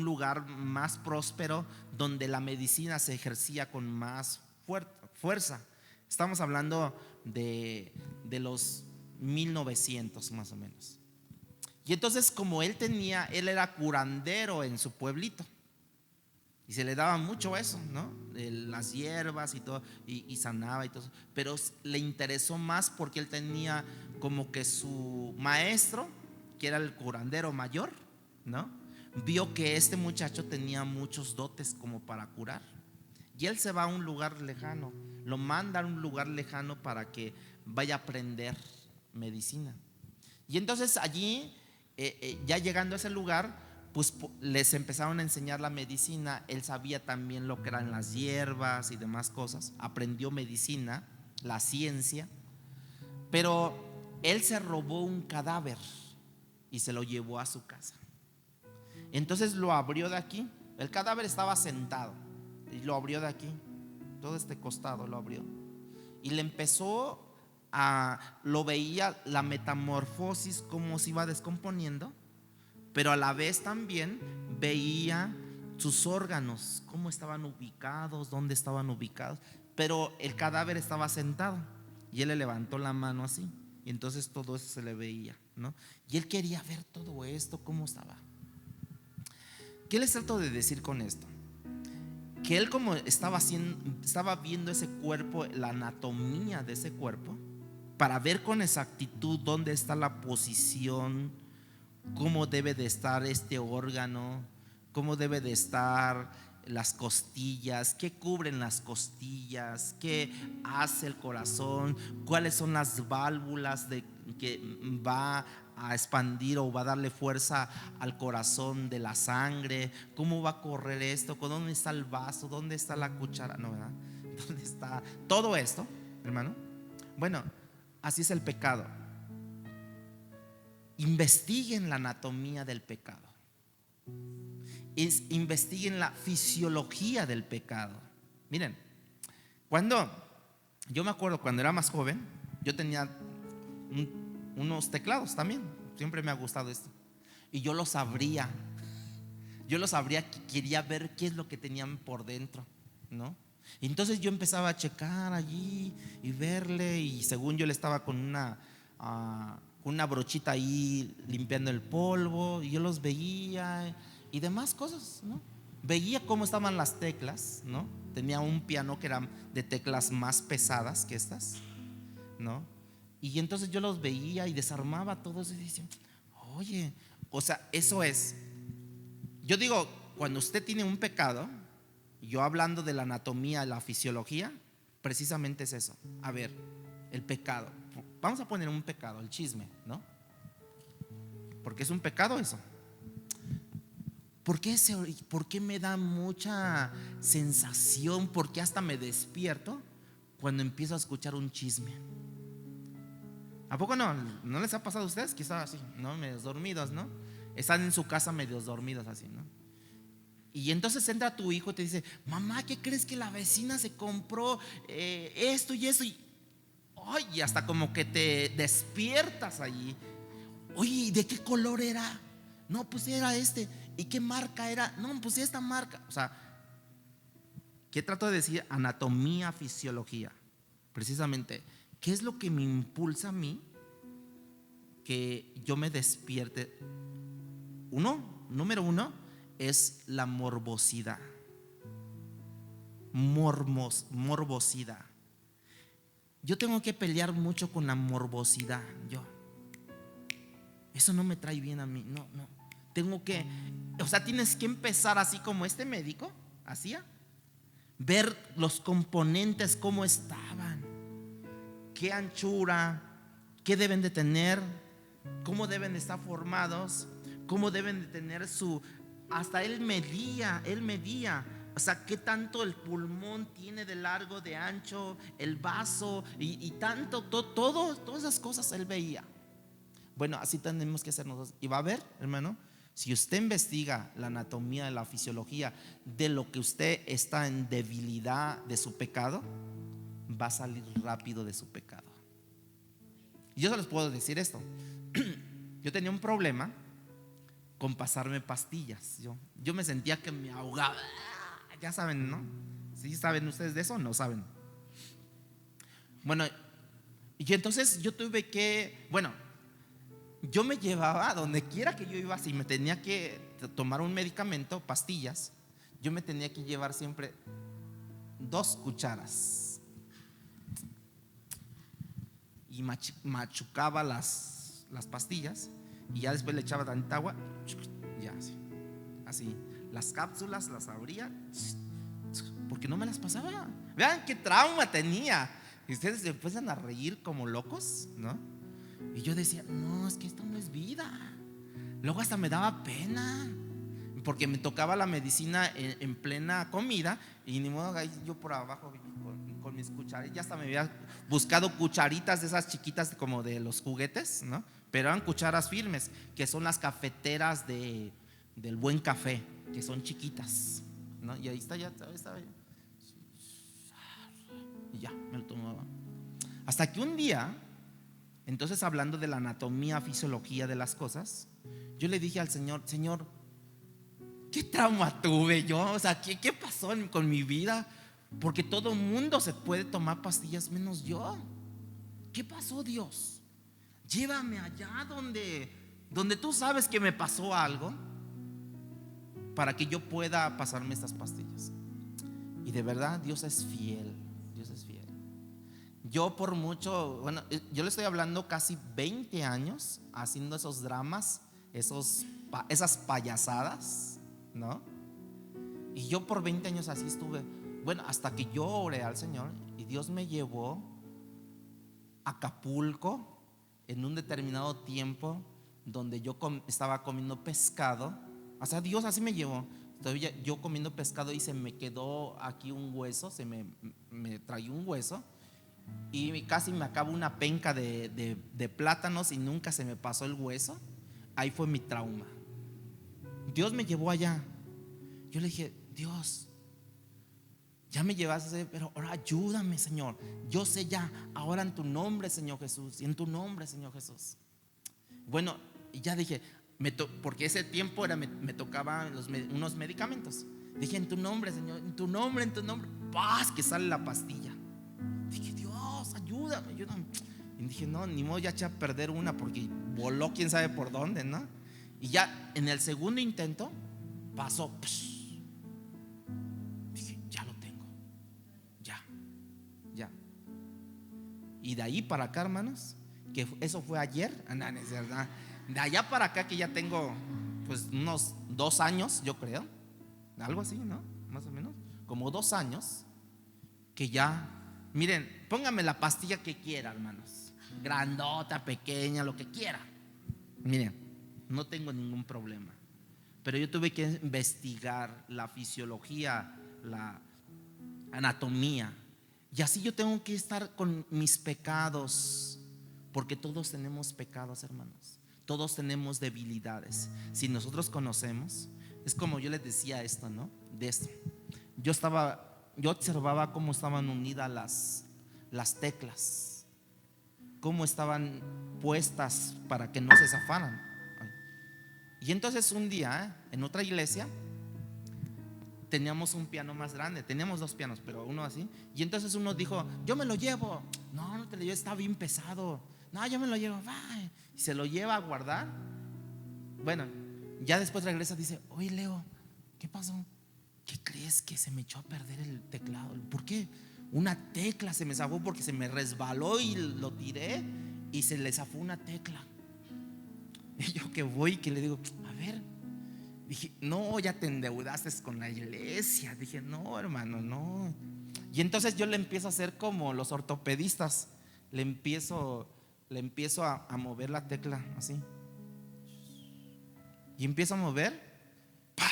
lugar más próspero, donde la medicina se ejercía con más fuerza. Estamos hablando de los 1900 más o menos. Y entonces, como él era curandero en su pueblito, y se le daba mucho eso, ¿no? Las hierbas y todo, y sanaba y todo. Pero le interesó más porque él tenía como que su maestro, que era el curandero mayor, ¿no? Vio que este muchacho tenía muchos dotes como para curar. Y él se va a un lugar lejano, lo manda a un lugar lejano para que vaya a aprender medicina. Y entonces allí, ya llegando a ese lugar, pues les empezaron a enseñar la medicina. Él sabía también lo que eran las hierbas y demás cosas. Aprendió medicina, la ciencia. Pero él se robó un cadáver y se lo llevó a su casa. Entonces lo abrió de aquí. El cadáver estaba sentado y lo abrió de aquí. Todo este costado lo abrió. Y le empezó lo veía la metamorfosis, cómo se iba descomponiendo, pero a la vez también veía sus órganos, cómo estaban ubicados, dónde estaban ubicados. Pero el cadáver estaba sentado y él le levantó la mano así, y entonces todo eso se le veía, ¿no? Y él quería ver todo esto, cómo estaba. ¿Qué les trato de decir con esto? Que él, como estaba viendo ese cuerpo, la anatomía de ese cuerpo, para ver con exactitud dónde está la posición, cómo debe de estar este órgano, cómo debe de estar las costillas, qué cubren las costillas, qué hace el corazón, cuáles son las válvulas que va a expandir o va a darle fuerza al corazón de la sangre, cómo va a correr esto, dónde está el vaso, dónde está la cuchara, no, ¿verdad? ¿Dónde está todo esto, hermano? Bueno, así es el pecado. Investiguen la anatomía del pecado. Investiguen la fisiología del pecado. Miren, yo me acuerdo cuando era más joven, yo tenía unos teclados también. Siempre me ha gustado esto. Y yo los abría, quería ver qué es lo que tenían por dentro, ¿no? Entonces yo empezaba a checar allí y verle, y según yo le estaba con una brochita ahí limpiando el polvo, y yo los veía y demás cosas, ¿no? Veía cómo estaban las teclas, ¿no? Tenía un piano que eran de teclas más pesadas que estas, ¿no? Y entonces yo los veía y desarmaba todo eso y decía: oye, o sea, eso es. Yo digo, cuando usted tiene un pecado, yo hablando de la anatomía, la fisiología, precisamente es eso. A ver, el pecado. Vamos a poner un pecado, el chisme, ¿no? Porque es un pecado eso. ¿Por qué me da mucha sensación? ¿Por qué hasta me despierto cuando empiezo a escuchar un chisme? ¿A poco no? ¿No les ha pasado a ustedes? Quizás así, ¿no? Medios dormidos, ¿no? Están en su casa medios dormidos así, ¿no? Y entonces entra tu hijo y te dice: mamá, ¿qué crees que la vecina se compró esto y eso? Ay, y hasta como que te despiertas allí. Oye, ¿y de qué color era? No, pues era este. ¿Y qué marca era? No, pues esta marca. O sea, ¿qué trato de decir? Anatomía, fisiología. Precisamente, ¿qué es lo que me impulsa a mí que yo me despierte? Número uno es la morbosidad. Morbosidad. Yo tengo que pelear mucho con la morbosidad. Eso no me trae bien a mí. No. Tengo que, o sea, tienes que empezar así como este médico hacía. Ver los componentes, cómo estaban, qué anchura, qué deben de tener, cómo deben de estar formados, cómo deben de tener hasta él medía, o sea, qué tanto el pulmón tiene de largo, de ancho, el vaso y tanto, todas esas cosas él veía. Bueno, así tenemos que hacer nosotros. Y va a ver, hermano, si usted investiga la anatomía, la fisiología de lo que usted está en debilidad de su pecado, va a salir rápido de su pecado. Y yo se les puedo decir esto. Yo tenía un problema con pasarme pastillas. Yo me sentía que me ahogaba. Ya saben, ¿no? ¿Sí saben ustedes de eso o no saben? Bueno, y entonces yo tuve que, yo me llevaba a donde quiera que yo iba. Si me tenía que tomar un medicamento, pastillas, yo me tenía que llevar siempre 2 cucharas y machucaba las pastillas y ya después le echaba tanta agua, ya así las cápsulas las abría porque no me las pasaba. Vean qué trauma tenía. Y ustedes se empiezan a reír como locos, ¿no? Y yo decía: no, es que esto no es vida. Luego hasta me daba pena porque me tocaba la medicina en plena comida y ni modo, yo por abajo con mis cucharitas. Ya hasta me había buscado cucharitas de esas chiquitas como de los juguetes, ¿no? Pero eran cucharas firmes, que son las cafeteras del buen café, que son chiquitas, ¿no? Y ahí estaba ya. Y ya, me lo tomaba. Hasta que un día, entonces hablando de la anatomía, fisiología de las cosas, yo le dije al Señor: Señor, ¿qué trauma tuve yo? O sea, ¿qué pasó con mi vida? Porque todo el mundo se puede tomar pastillas menos yo. ¿Qué pasó, Dios? Llévame allá donde tú sabes que me pasó algo para que yo pueda pasarme estas pastillas. Y de verdad Dios es fiel. Dios es fiel. Yo por mucho, yo le estoy hablando casi 20 años haciendo esos dramas, esas payasadas, ¿no? Y yo por 20 años así estuve. Hasta que yo oré al Señor y Dios me llevó a Acapulco en un determinado tiempo donde yo estaba comiendo pescado. O sea, Dios así me llevó. Yo comiendo pescado y se me quedó aquí un hueso, me trayó un hueso y casi me acabo una penca de plátanos y nunca se me pasó el hueso. Ahí fue mi trauma. Dios me llevó allá. Yo le dije: Dios, ya me llevaste, pero ahora ayúdame, Señor. Yo sé ya, ahora en tu nombre, Señor Jesús. Y en tu nombre, Señor Jesús. Y ya dije, porque ese tiempo me tocaban unos medicamentos. Dije: en tu nombre, Señor, en tu nombre, ¡paz! Que sale la pastilla. Dije: Dios, ayúdame. Y dije: no, ni modo, ya eché a perder una porque voló quién sabe por dónde, ¿no? Y ya en el segundo intento pasó. Dije: ya lo tengo. Ya. Y de ahí para acá, hermanos, que eso fue ayer. No, es verdad. De allá para acá que ya tengo pues unos 2 años, yo creo, algo así, ¿no? Más o menos, como 2 años que ya, miren, póngame la pastilla que quiera, hermanos, grandota, pequeña, lo que quiera. Miren, no tengo ningún problema. Pero yo tuve que investigar la fisiología, la anatomía. Y así yo tengo que estar con mis pecados Porque todos tenemos pecados, hermanos. Todos tenemos debilidades. Si nosotros conocemos, es como yo les decía esto, ¿no? De esto. Yo observaba cómo estaban unidas las teclas, cómo estaban puestas para que no se zafaran. Y entonces un día, en otra iglesia, teníamos un piano más grande. Teníamos 2 pianos, pero uno así. Y entonces uno dijo: yo me lo llevo. No, no te lo llevo, está bien pesado. No, yo me lo llevo. Bye. Y se lo lleva a guardar. Bueno, ya después regresa y dice: oye, Leo, ¿qué pasó? ¿Qué crees? Que se me echó a perder el teclado. ¿Por qué? Una tecla se me zafó porque se me resbaló y lo tiré y se le zafó una tecla. Y yo que voy, que le digo: a ver. Dije: no, ya te endeudaste con la iglesia. Dije: no, hermano, no. Y entonces yo le empiezo a hacer como los ortopedistas. Le empiezo a mover la tecla así. Y empiezo a mover, ¡pah!,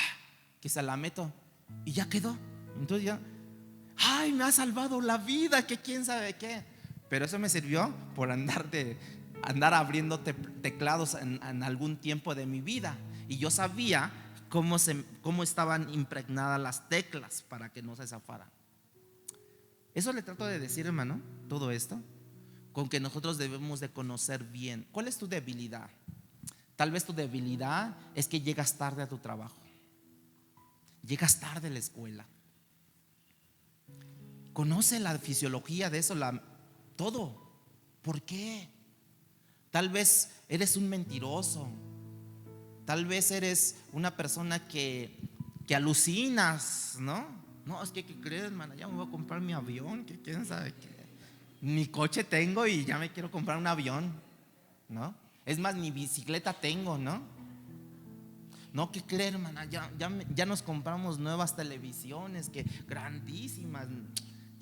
que se la meto y ya quedó. Entonces ya, ay, me ha salvado la vida, que quién sabe qué. Pero eso me sirvió por andar abriendo teclados en algún tiempo de mi vida. Y yo sabía cómo estaban impregnadas las teclas para que no se zafaran. Eso le trato de decir, hermano, todo esto, con que nosotros debemos de conocer bien cuál es tu debilidad. Tal vez tu debilidad es que llegas tarde a tu trabajo, llegas tarde a la escuela. Conoce la fisiología de eso, todo. ¿Por qué? Tal vez eres un mentiroso. Tal vez eres una persona que alucinas, ¿no? No, es que, ¿qué crees, hermano? Ya me voy a comprar mi avión, que quién sabe qué. Mi coche tengo y ya me quiero comprar un avión, ¿no? Es más, ni bicicleta tengo, ¿no? No, ¿qué crees, hermana? Ya nos compramos nuevas televisiones, que grandísimas,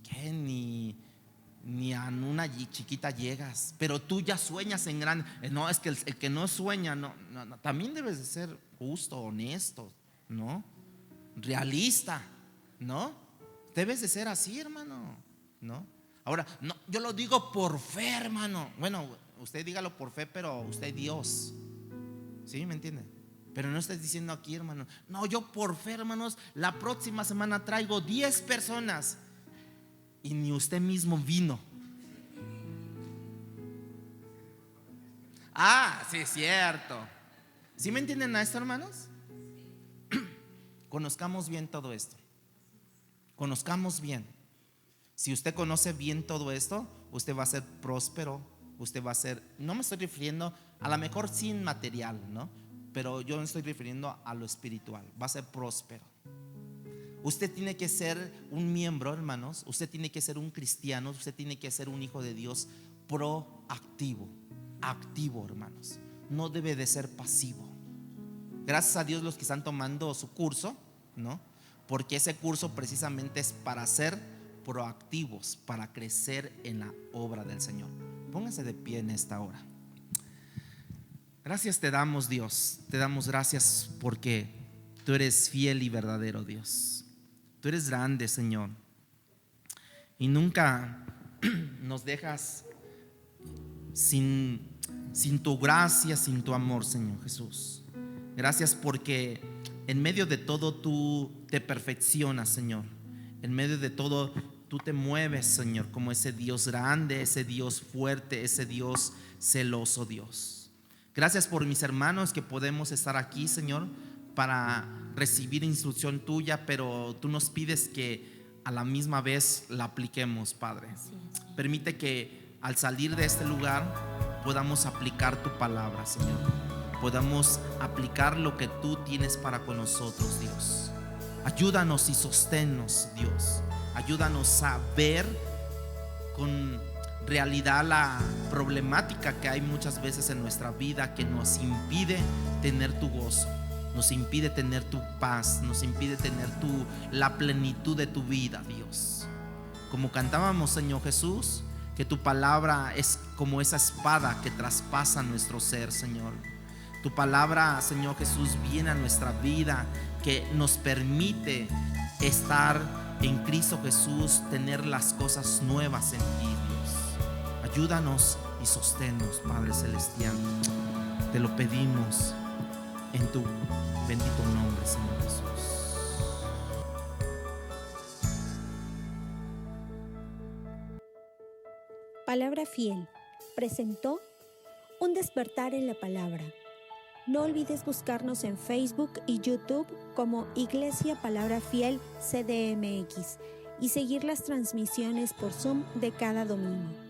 que ni a una chiquita llegas. Pero tú ya sueñas en grande. No, es que el que no sueña, no, también debes de ser justo, honesto, ¿no? Realista, ¿no? Debes de ser así, hermano, ¿no? Ahora, no, yo lo digo por fe, hermano. Bueno, usted dígalo por fe, pero usted Dios, ¿sí? ¿Me entiende? Pero no estés diciendo aquí, hermano: no, yo por fe, hermanos, la próxima semana traigo 10 personas. Y ni usted mismo vino. Ah, sí, es cierto. ¿Sí me entienden a esto, hermanos? Conozcamos bien todo esto. Conozcamos bien. Si usted conoce bien todo esto, usted va a ser próspero. Usted va a ser, no me estoy refiriendo, a lo mejor sin material, ¿no? Pero yo me estoy refiriendo a lo espiritual. Va a ser próspero. Usted tiene que ser un miembro, hermanos. Usted tiene que ser un cristiano. Usted tiene que ser un hijo de Dios proactivo. Activo, hermanos. No debe de ser pasivo. Gracias a Dios los que están tomando su curso, ¿no? Porque ese curso precisamente es para ser proactivos, para crecer en la obra del Señor. Pónganse de pie en esta hora. Gracias te damos, Dios. Te damos gracias porque tú eres fiel y verdadero, Dios. Tú eres grande, Señor, y nunca nos dejas sin tu gracia, sin tu amor, Señor Jesús. Gracias porque en medio de todo tú te perfeccionas, Señor. En medio de todo tú te mueves, Señor, como ese Dios grande, ese Dios fuerte, ese Dios celoso, Dios. Gracias por mis hermanos que podemos estar aquí, Señor, para recibir instrucción tuya, pero tú nos pides que a la misma vez la apliquemos, Padre. Permite que al salir de este lugar podamos aplicar tu palabra, Señor. Podamos aplicar lo que tú tienes para con nosotros, Dios. Ayúdanos y sosténnos, Dios. Ayúdanos a ver con realidad la problemática que hay muchas veces en nuestra vida, que nos impide tener tu gozo, nos impide tener tu paz, nos impide tener la plenitud de tu vida, Dios. Como cantábamos, Señor Jesús, que tu palabra es como esa espada que traspasa nuestro ser, Señor. Tu palabra, Señor Jesús, viene a nuestra vida, que nos permite estar en Cristo Jesús, tener las cosas nuevas en ti, Dios. Ayúdanos y sosténnos, Padre Celestial. Te lo pedimos en tu bendito nombre, Señor Jesús. Palabra Fiel presentó Un despertar en la palabra. No olvides buscarnos en Facebook y YouTube como Iglesia Palabra Fiel CDMX y seguir las transmisiones por Zoom de cada domingo.